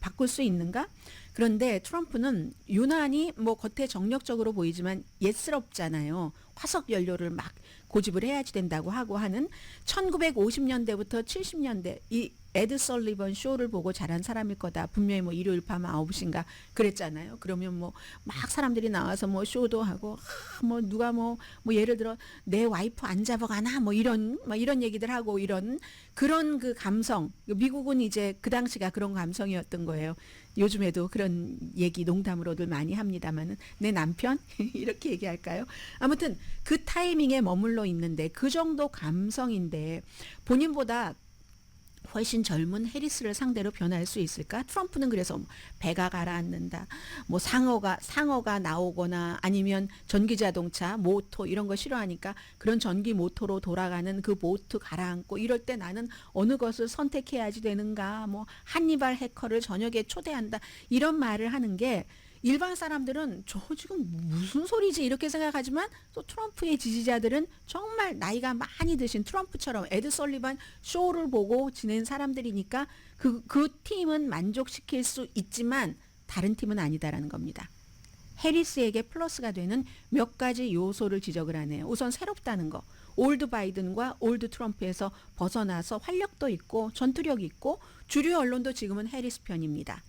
바꿀 수 있는가? 그런데 트럼프는 유난히 뭐 겉에 정력적으로 보이지만 옛스럽잖아요. 화석 연료를 막 고집을 해야지 된다고 하고 하는 1950년대부터 70년대 이 에드 설리번 쇼를 보고 자란 사람일 거다. 분명히 뭐 일요일 밤 9시인가 그랬잖아요. 그러면 뭐 막 사람들이 나와서 뭐 쇼도 하고 뭐 누가 뭐 예를 들어 내 와이프 안 잡아가나 뭐 이런 얘기들 하고 이런 그런 그 감성. 미국은 이제 그 당시가 그런 감성이었던 거예요. 요즘에도 그런 얘기 농담으로들 많이 합니다만은 내 남편 이렇게 얘기할까요? 아무튼 그 타이밍에 머물러 있는데 그 정도 감성인데 본인보다 훨씬 젊은 해리스를 상대로 변할 수 있을까? 트럼프는 그래서 배가 가라앉는다. 뭐 상어가 나오거나 아니면 전기자동차, 모토 이런 거 싫어하니까 그런 전기 모토로 돌아가는 그 보트 가라앉고 이럴 때 나는 어느 것을 선택해야지 되는가? 뭐 한니발 해커를 저녁에 초대한다. 이런 말을 하는 게 일반 사람들은 저 지금 무슨 소리지 이렇게 생각하지만 또 트럼프의 지지자들은 정말 나이가 많이 드신 트럼프처럼 에드 설리반 쇼를 보고 지낸 사람들이니까 그 팀은 만족시킬 수 있지만 다른 팀은 아니다라는 겁니다. 해리스에게 플러스가 되는 몇 가지 요소를 지적을 하네요. 우선 새롭다는 거. 올드 바이든과 올드 트럼프에서 벗어나서 활력도 있고 전투력이 있고 주류 언론도 지금은 해리스 편입니다.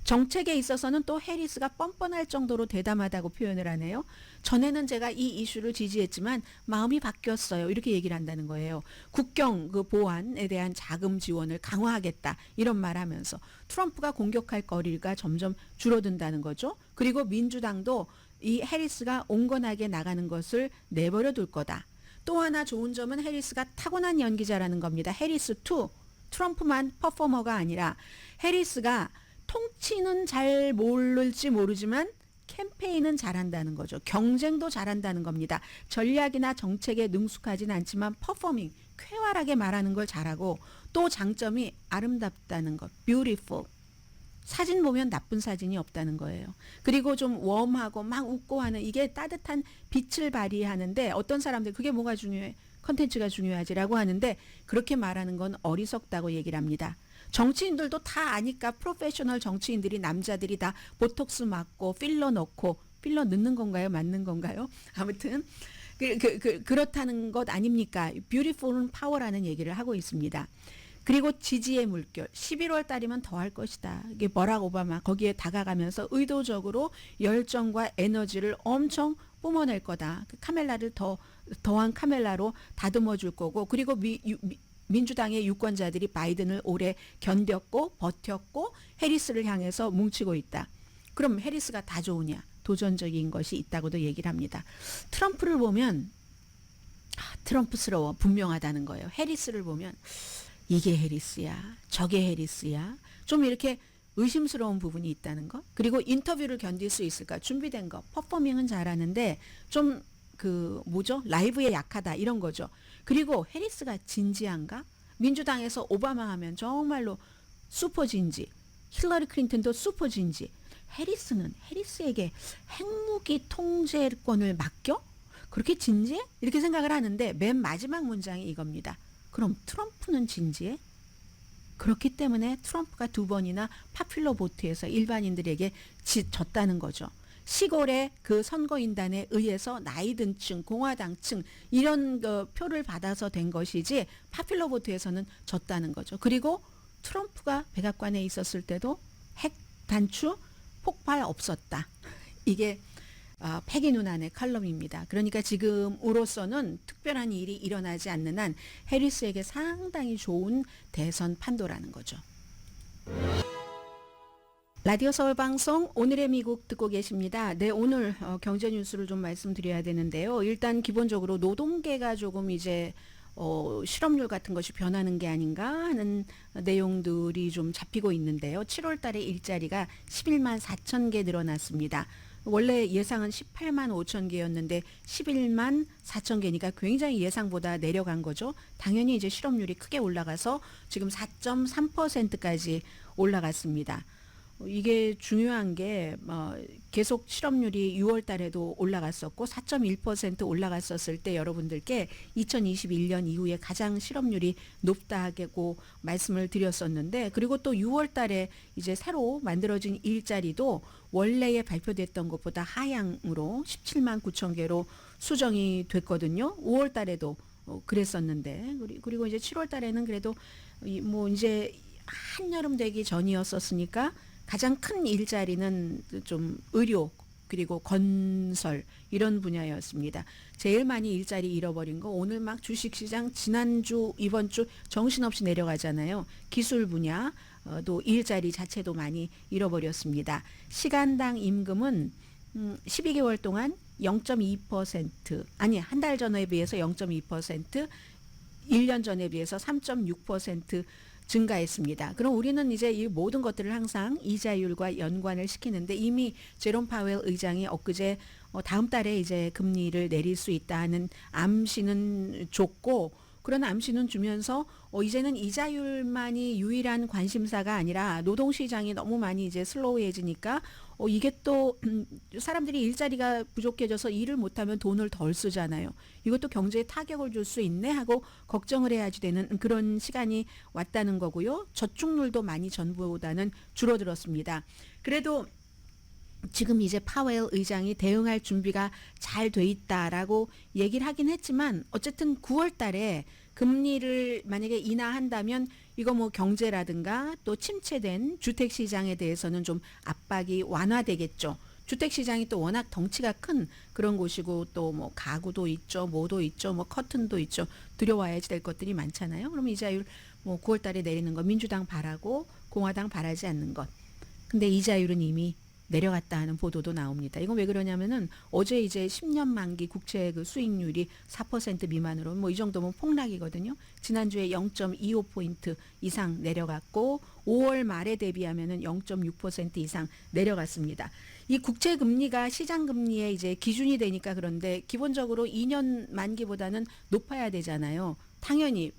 정책에 있어서는 또 해리스가 뻔뻔할 정도로 대담하다고 표현을 하네요. 전에는 제가 이 이슈를 지지했지만 마음이 바뀌었어요. 이렇게 얘기를 한다는 거예요. 국경 그 보안에 대한 자금 지원을 강화하겠다. 이런 말 하면서 트럼프가 공격할 거리가 점점 줄어든다는 거죠. 그리고 민주당도 이 해리스가 온건하게 나가는 것을 내버려 둘 거다. 또 하나 좋은 점은 해리스가 타고난 연기자라는 겁니다. 해리스 2. 트럼프만 퍼포머가 아니라 해리스가 통치는 잘 모를지 모르지만 캠페인은 잘한다는 거죠. 경쟁도 잘한다는 겁니다. 전략이나 정책에 능숙하진 않지만 퍼포밍, 쾌활하게 말하는 걸 잘하고 또 장점이 아름답다는 것, beautiful. 사진 보면 나쁜 사진이 없다는 거예요. 그리고 좀 웜하고 막 웃고 하는 이게 따뜻한 빛을 발휘하는데 어떤 사람들 그게 뭐가 중요해? 컨텐츠가 중요하지라고 하는데 그렇게 말하는 건 어리석다고 얘기를 합니다. 정치인들도 다 아니까 프로페셔널 정치인들이 남자들이 다 보톡스 맞고 필러 넣고 필러 넣는 건가요? 맞는 건가요? 아무튼 그렇다는 것 아닙니까? 뷰티풀은 파워라는 얘기를 하고 있습니다. 그리고 지지의 물결 11월 달이면 더 할 것이다. 이게 버락 오바마 거기에 다가가면서 의도적으로 열정과 에너지를 엄청 뿜어낼 거다. 그 카멜라를 더한 카멜라로 다듬어 줄 거고 그리고 민주당의 유권자들이 바이든을 오래 견뎠고 버텼고 해리스를 향해서 뭉치고 있다. 그럼 해리스가 다 좋으냐? 도전적인 것이 있다고도 얘기를 합니다. 트럼프를 보면 트럼프스러워 분명하다는 거예요. 해리스를 보면 이게 해리스야 저게 해리스야 좀 이렇게 의심스러운 부분이 있다는 거. 그리고 인터뷰를 견딜 수 있을까? 준비된 거. 퍼포밍은 잘하는데 좀 라이브에 약하다 이런 거죠. 그리고 해리스가 진지한가? 민주당에서 오바마 하면 정말로 슈퍼 진지, 힐러리 클린턴도 슈퍼 진지. 해리스에게 핵무기 통제권을 맡겨? 그렇게 진지해? 이렇게 생각을 하는데 맨 마지막 문장이 이겁니다. 그럼 트럼프는 진지해? 그렇기 때문에 트럼프가 2번이나 파퓰러 보트에서 일반인들에게 졌다는 거죠. 시골의 그 선거인단에 의해서 나이든 층, 공화당 층 이런 표를 받아서 된 것이지 파퓰러 보트에서는 졌다는 거죠. 그리고 트럼프가 백악관에 있었을 때도 핵 단추 폭발 없었다. 이게 패기 누난의 칼럼입니다. 그러니까 지금으로서는 특별한 일이 일어나지 않는 한 해리스에게 상당히 좋은 대선 판도라는 거죠. 라디오 서울 방송 오늘의 미국 듣고 계십니다. 네, 오늘 경제 뉴스를 좀 말씀드려야 되는데요. 일단 기본적으로 노동계가 조금 이제 실업률 같은 것이 변하는 게 아닌가 하는 내용들이 좀 잡히고 있는데요. 7월 달에 일자리가 11만 4천 개 늘어났습니다. 원래 예상은 18만 5천 개였는데 11만 4천 개니까 굉장히 예상보다 내려간 거죠. 당연히 이제 실업률이 크게 올라가서 지금 4.3%까지 올라갔습니다. 이게 중요한 게 계속 실업률이 6월 달에도 올라갔었고 4.1% 올라갔었을 때 여러분들께 2021년 이후에 가장 실업률이 높다고 말씀을 드렸었는데 그리고 또 6월 달에 이제 새로 만들어진 일자리도 원래에 발표됐던 것보다 하향으로 17만 9천 개로 수정이 됐거든요. 5월 달에도 그랬었는데 그리고 이제 7월 달에는 그래도 뭐 이제 한여름 되기 전이었었으니까 가장 큰 일자리는 좀 의료 그리고 건설 이런 분야였습니다. 제일 많이 일자리 잃어버린 거 오늘 막 주식시장 지난주 이번 주 정신없이 내려가잖아요. 기술 분야도 일자리 자체도 많이 잃어버렸습니다. 시간당 임금은 12개월 동안 0.2% 아니 한 달 전에 비해서 0.2% 1년 전에 비해서 3.6% 증가했습니다. 그럼 우리는 이제 이 모든 것들을 항상 이자율과 연관을 시키는데 이미 제롬 파웰 의장이 엊그제 다음 달에 이제 금리를 내릴 수 있다는 암시는 줬고 그런 암시는 주면서 이제는 이자율만이 유일한 관심사가 아니라 노동시장이 너무 많이 이제 슬로우해지니까 이게 또 사람들이 일자리가 부족해져서 일을 못하면 돈을 덜 쓰잖아요. 이것도 경제에 타격을 줄 수 있네 하고 걱정을 해야지 되는 그런 시간이 왔다는 거고요. 저축률도 많이 전보다는 줄어들었습니다. 그래도 지금 이제 파웰 의장이 대응할 준비가 잘 돼 있다라고 얘기를 하긴 했지만 어쨌든 9월 달에 금리를 만약에 인하한다면 이거 뭐 경제라든가 또 침체된 주택 시장에 대해서는 좀 압박이 완화되겠죠. 주택 시장이 또 워낙 덩치가 큰 그런 곳이고 또 뭐 가구도 있죠, 뭐도 있죠, 뭐 커튼도 있죠. 들여와야지 될 것들이 많잖아요. 그럼 이자율 뭐 9월 달에 내리는 거 민주당 바라고 공화당 바라지 않는 것. 근데 이자율은 이미 내려갔다 하는 보도도 나옵니다. 이건 왜 그러냐면은 어제 이제 10년 만기 국채 그 수익률이 4% 미만으로 뭐 이 정도면 폭락이거든요. 지난주에 0.25포인트 이상 내려갔고 5월 말에 대비하면은 0.6% 이상 내려갔습니다. 이 국채 금리가 시장 금리의 이제 기준이 되니까 그런데 기본적으로 2년 만기보다는 높아야 되잖아요. 당연히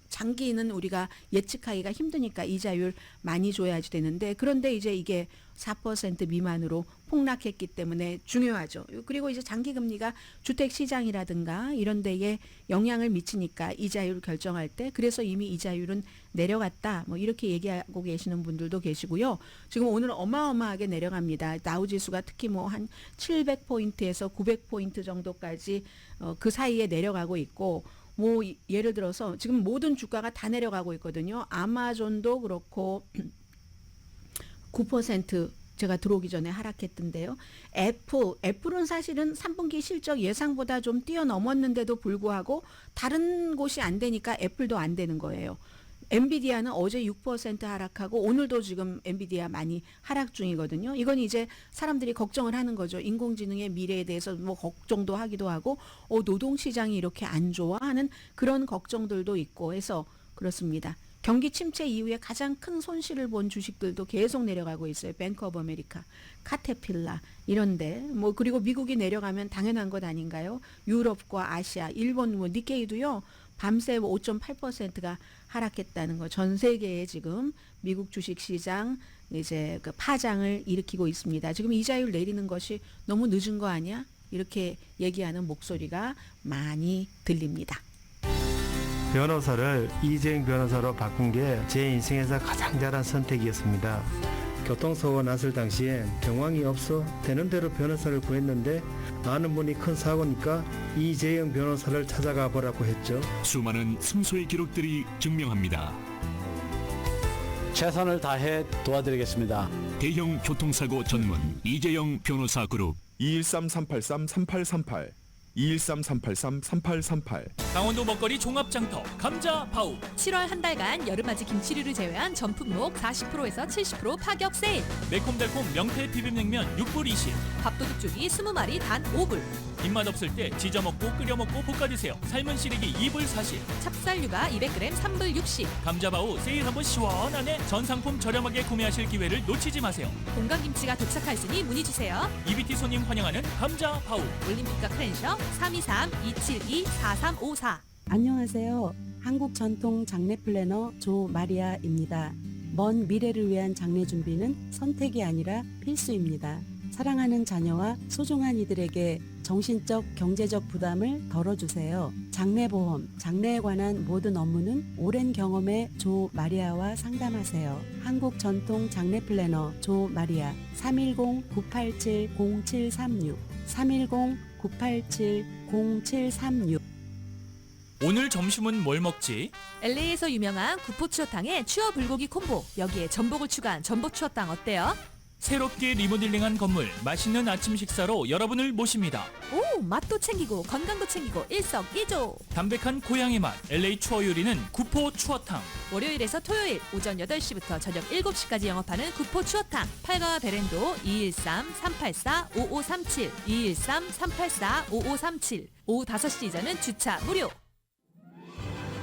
장기는 우리가 예측하기가 힘드니까 이자율 많이 줘야지 되는데 그런데 이제 이게 4% 미만으로 폭락했기 때문에 중요하죠. 그리고 이제 장기 금리가 주택 시장이라든가 이런 데에 영향을 미치니까 이자율 결정할 때 그래서 이미 이자율은 내려갔다. 뭐 이렇게 얘기하고 계시는 분들도 계시고요. 지금 오늘 어마어마하게 내려갑니다. 다우 지수가 특히 뭐 한 700포인트에서 900포인트 정도까지 그 사이에 내려가고 있고 뭐 예를 들어서 지금 모든 주가가 다 내려가고 있거든요. 아마존도 그렇고 9% 제가 들어오기 전에 하락했던데요. 애플은 사실은 3분기 실적 예상보다 좀 뛰어넘었는데도 불구하고 다른 곳이 안 되니까 애플도 안 되는 거예요. 엔비디아는 어제 6% 하락하고 오늘도 지금 엔비디아 많이 하락 중이거든요. 이건 이제 사람들이 걱정을 하는 거죠. 인공지능의 미래에 대해서 뭐 걱정도 하기도 하고 노동시장이 이렇게 안 좋아 하는 그런 걱정들도 있고 해서 그렇습니다. 경기 침체 이후에 가장 큰 손실을 본 주식들도 계속 내려가고 있어요. 뱅크 오브 아메리카, 카테필라 이런데 뭐 그리고 미국이 내려가면 당연한 것 아닌가요? 유럽과 아시아, 일본 뭐 니케이도요. 밤새 5.8%가 하락했다는 거. 전 세계에 지금 미국 주식 시장 이제 그 파장을 일으키고 있습니다. 지금 이자율 내리는 것이 너무 늦은 거 아니야? 이렇게 얘기하는 목소리가 많이 들립니다. 변호사를 이재용 변호사로 바꾼 게 제 인생에서 가장 잘한 선택이었습니다. 교통사고가 났을 당시엔 정황이 없어 되는 대로 변호사를 구했는데 아는 분이 큰 사고니까 이재용 변호사를 찾아가 보라고 했죠. 수많은 승소의 기록들이 증명합니다. 최선을 다해 도와드리겠습니다. 대형 교통사고 전문 이재용 변호사 그룹 213-383-3838 213-383-3838 강원도 먹거리 종합장터 감자바우 7월 한 달간 여름맞이 김치류를 제외한 전 품목 40%에서 70% 파격 세일. 매콤달콤 명태 비빔냉면 6불 20 밥도둑쪽이 20마리 단 5불. 입맛 없을 때 지져 먹고 끓여 먹고 볶아 드세요. 삶은 시래기 2불 40 찹쌀류가 200g 3불 60. 감자바우 세일 한번 시원하네. 전 상품 저렴하게 구매하실 기회를 놓치지 마세요. 공강김치가 도착했으니 문의주세요. EBT 손님 환영하는 감자바우. 올림픽과 크랜셔 323-272-4354. 안녕하세요. 한국 전통 장례 플래너 조마리아입니다. 먼 미래를 위한 장례 준비는 선택이 아니라 필수입니다. 사랑하는 자녀와 소중한 이들에게 정신적, 경제적 부담을 덜어주세요. 장례보험, 장례에 관한 모든 업무는 오랜 경험의 조마리아와 상담하세요. 한국 전통 장례 플래너 조마리아 310-987-0736 310-987-0736. 오늘 점심은 뭘 먹지? LA에서 유명한 구포 추어탕에 추어 불고기 콤보. 여기에 전복을 추가한 전복 추어탕 어때요? 새롭게 리모델링한 건물 맛있는 아침 식사로 여러분을 모십니다. 오, 맛도 챙기고 건강도 챙기고 일석이조. 담백한 고향의 맛 LA 추어 요리는 구포 추어탕. 월요일에서 토요일 오전 8시부터 저녁 7시까지 영업하는 구포 추어탕. 팔가와 베렌도 213-384-5537 213-384-5537. 오후 5시 이전은 주차 무료.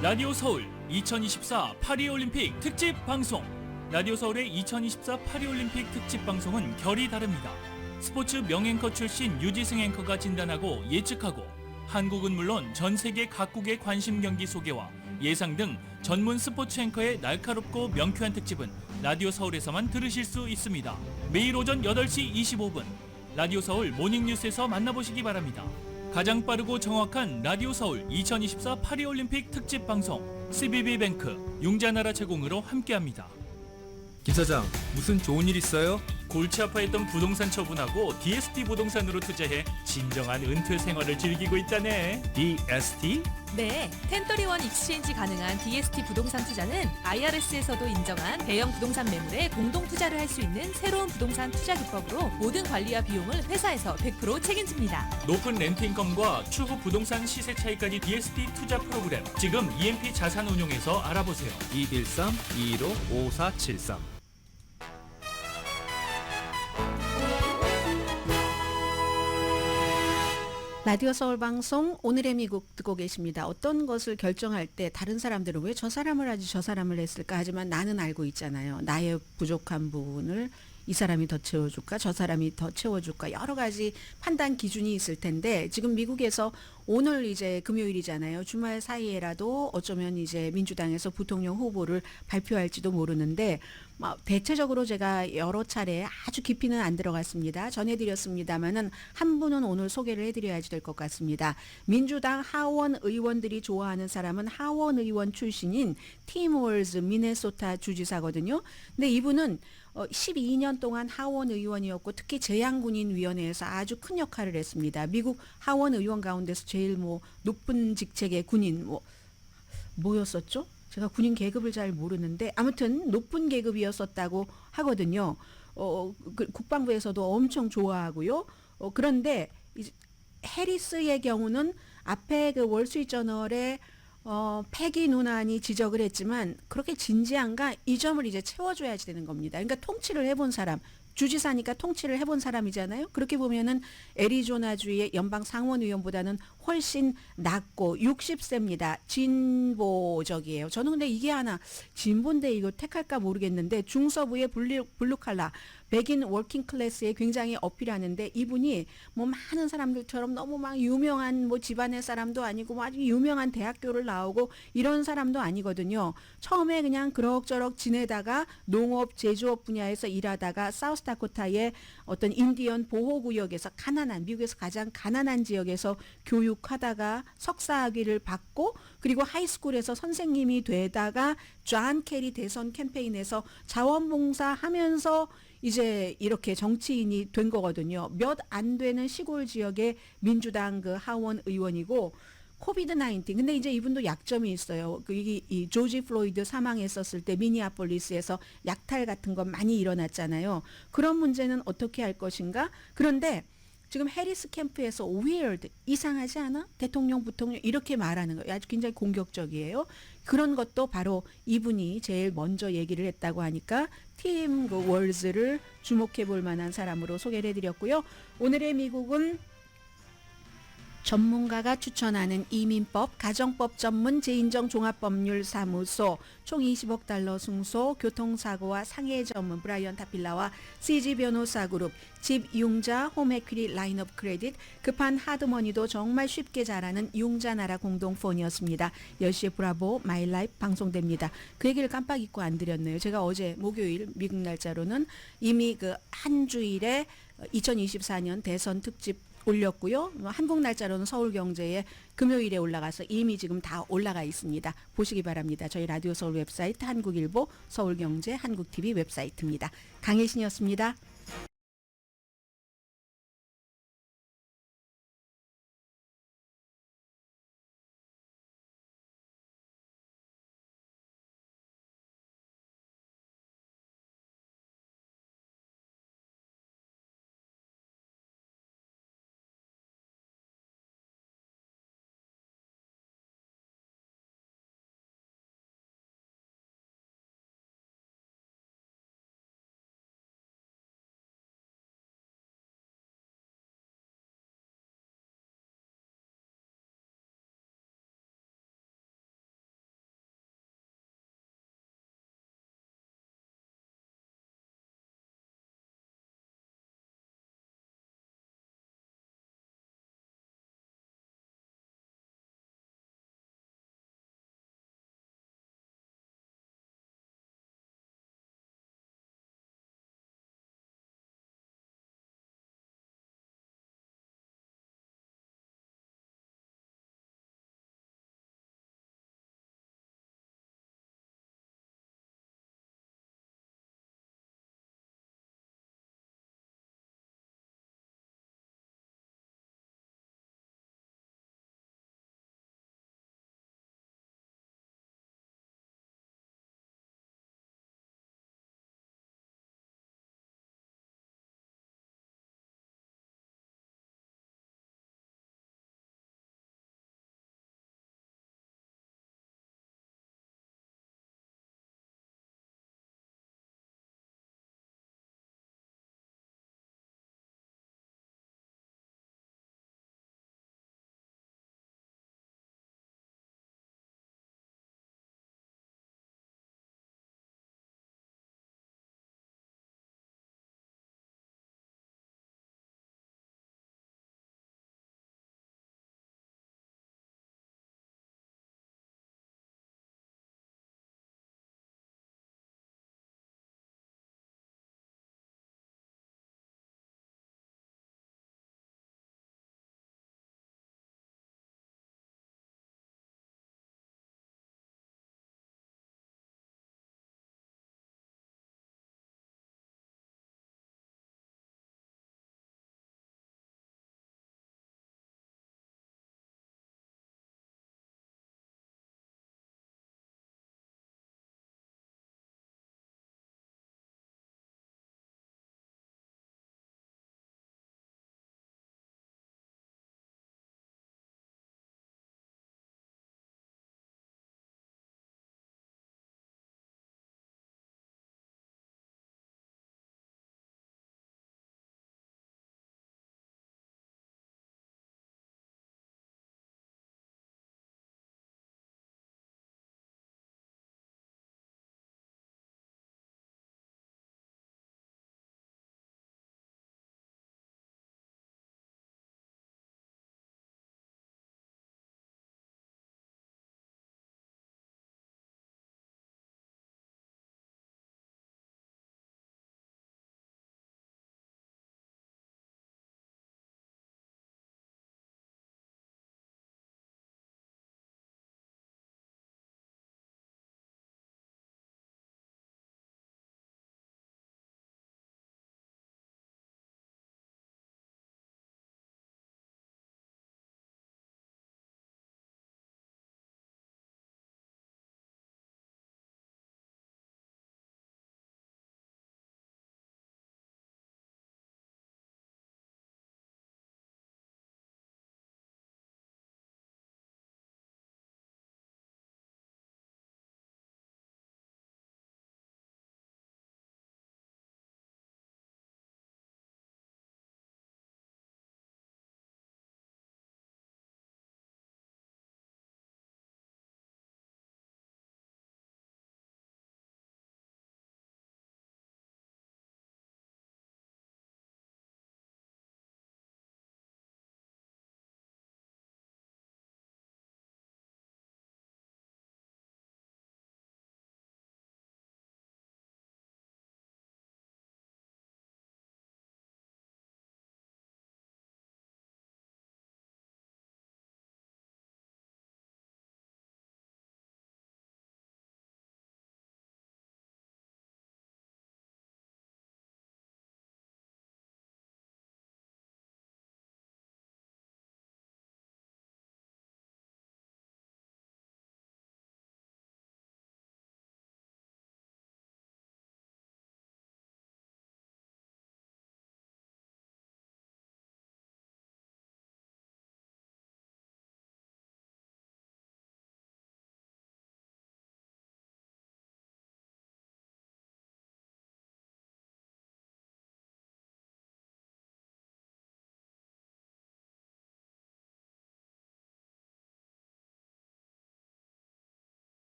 라디오 서울 2024 파리올림픽 특집 방송. 라디오 서울의 2024 파리올림픽 특집 방송은 결이 다릅니다. 스포츠 명앵커 출신 유지승 앵커가 진단하고 예측하고 한국은 물론 전 세계 각국의 관심 경기 소개와 예상 등 전문 스포츠 앵커의 날카롭고 명쾌한 특집은 라디오 서울에서만 들으실 수 있습니다. 매일 오전 8시 25분 라디오 서울 모닝뉴스에서 만나보시기 바랍니다. 가장 빠르고 정확한 라디오 서울 2024 파리올림픽 특집 방송 CBB뱅크 융자나라 제공으로 함께합니다. 김 사장, 무슨 좋은 일 있어요? 골치 아파했던 부동산 처분하고 DST 부동산으로 투자해 진정한 은퇴 생활을 즐기고 있다네. DST? 네, 1031 익스체인지 가능한 DST 부동산 투자는 IRS에서도 인정한 대형 부동산 매물에 공동 투자를 할 수 있는 새로운 부동산 투자 기법으로 모든 관리와 비용을 회사에서 100% 책임집니다. 높은 렌트 인컴과 추후 부동산 시세 차이까지 DST 투자 프로그램. 지금 EMP 자산운용에서 알아보세요. 213-215-5473. 라디오 서울 방송 오늘의 미국 듣고 계십니다. 어떤 것을 결정할 때 다른 사람들은 왜 저 사람을 하지 저 사람을 했을까 하지만 나는 알고 있잖아요. 나의 부족한 부분을 이 사람이 더 채워줄까 저 사람이 더 채워줄까 여러 가지 판단 기준이 있을 텐데 지금 미국에서 오늘 이제 금요일이잖아요. 주말 사이에라도 어쩌면 이제 민주당에서 부통령 후보를 발표할지도 모르는데 대체적으로 제가 여러 차례 아주 깊이는 안 들어갔습니다. 전해드렸습니다마는 한 분은 오늘 소개를 해드려야지 될 것 같습니다. 민주당 하원 의원들이 좋아하는 사람은 하원 의원 출신인 팀 월즈 미네소타 주지사거든요. 근데 이분은 12년 동안 하원 의원이었고 특히 재향군인위원회에서 아주 큰 역할을 했습니다. 미국 하원 의원 가운데서 제일 높은 직책의 군인 뭐였었죠? 제가 군인 계급을 잘 모르는데 아무튼 높은 계급이었었다고 하거든요. 국방부에서도 엄청 좋아하고요. 그런데 해리스의 경우는 앞에 그 월스트리트저널에 패기 누난이 지적을 했지만 그렇게 진지한가 이 점을 이제 채워줘야지 되는 겁니다. 그러니까 통치를 해본 사람, 주지사니까 통치를 해본 사람이잖아요. 그렇게 보면은 애리조나주의 연방 상원의원보다는 훨씬 낫고 60세입니다. 진보적이에요. 저는 근데 이게 하나 진보인데 이거 택할까 모르겠는데 중서부의 블루칼라 백인 워킹 클래스에 굉장히 어필하는데 이분이 많은 사람들처럼 너무 막 유명한 집안의 사람도 아니고 아주 유명한 대학교를 나오고 이런 사람도 아니거든요. 처음에 그냥 그럭저럭 지내다가 농업, 제조업 분야에서 일하다가 사우스다코타의 어떤 인디언 보호구역에서 미국에서 가장 가난한 지역에서 교육하다가 석사학위를 받고 그리고 하이스쿨에서 선생님이 되다가 존 케리 대선 캠페인에서 자원봉사하면서 이제 이렇게 정치인이 된 거거든요. 몇 안 되는 시골 지역의 민주당 그 하원 의원이고 코비드 19. 근데 이제 이분도 약점이 있어요. 이 조지 플로이드 사망했었을 때 미니아폴리스에서 약탈 같은 거 많이 일어났잖아요. 그런 문제는 어떻게 할 것인가? 그런데 지금 해리스 캠프에서 weird, 이상하지 않아? 대통령, 부통령 이렇게 말하는 거예요. 아주 굉장히 공격적이에요. 그런 것도 바로 이분이 제일 먼저 얘기를 했다고 하니까 팀 월즈를 주목해 볼 만한 사람으로 소개를 해드렸고요. 오늘의 미국은 전문가가 추천하는 이민법, 가정법 전문 재인정 종합법률사무소, 총 20억 달러 승소, 교통사고와 상해 전문 브라이언 타필라와 CG 변호사 그룹, 집 융자 홈에퀴리 라인업 크레딧, 급한 하드머니도 정말 쉽게 잘하는 융자나라 공동폰이었습니다. 10시에 브라보 마이 라이프 방송됩니다. 그 얘기를 깜빡 잊고 안 드렸네요. 제가 어제 목요일 미국 날짜로는 이미 그 한 주일에 2024년 대선 특집 올렸고요. 한국 날짜로는 서울경제에 금요일에 올라가서 이미 지금 다 올라가 있습니다. 보시기 바랍니다. 저희 라디오 서울 웹사이트, 한국일보, 서울경제, 한국TV 웹사이트입니다. 강혜신이었습니다.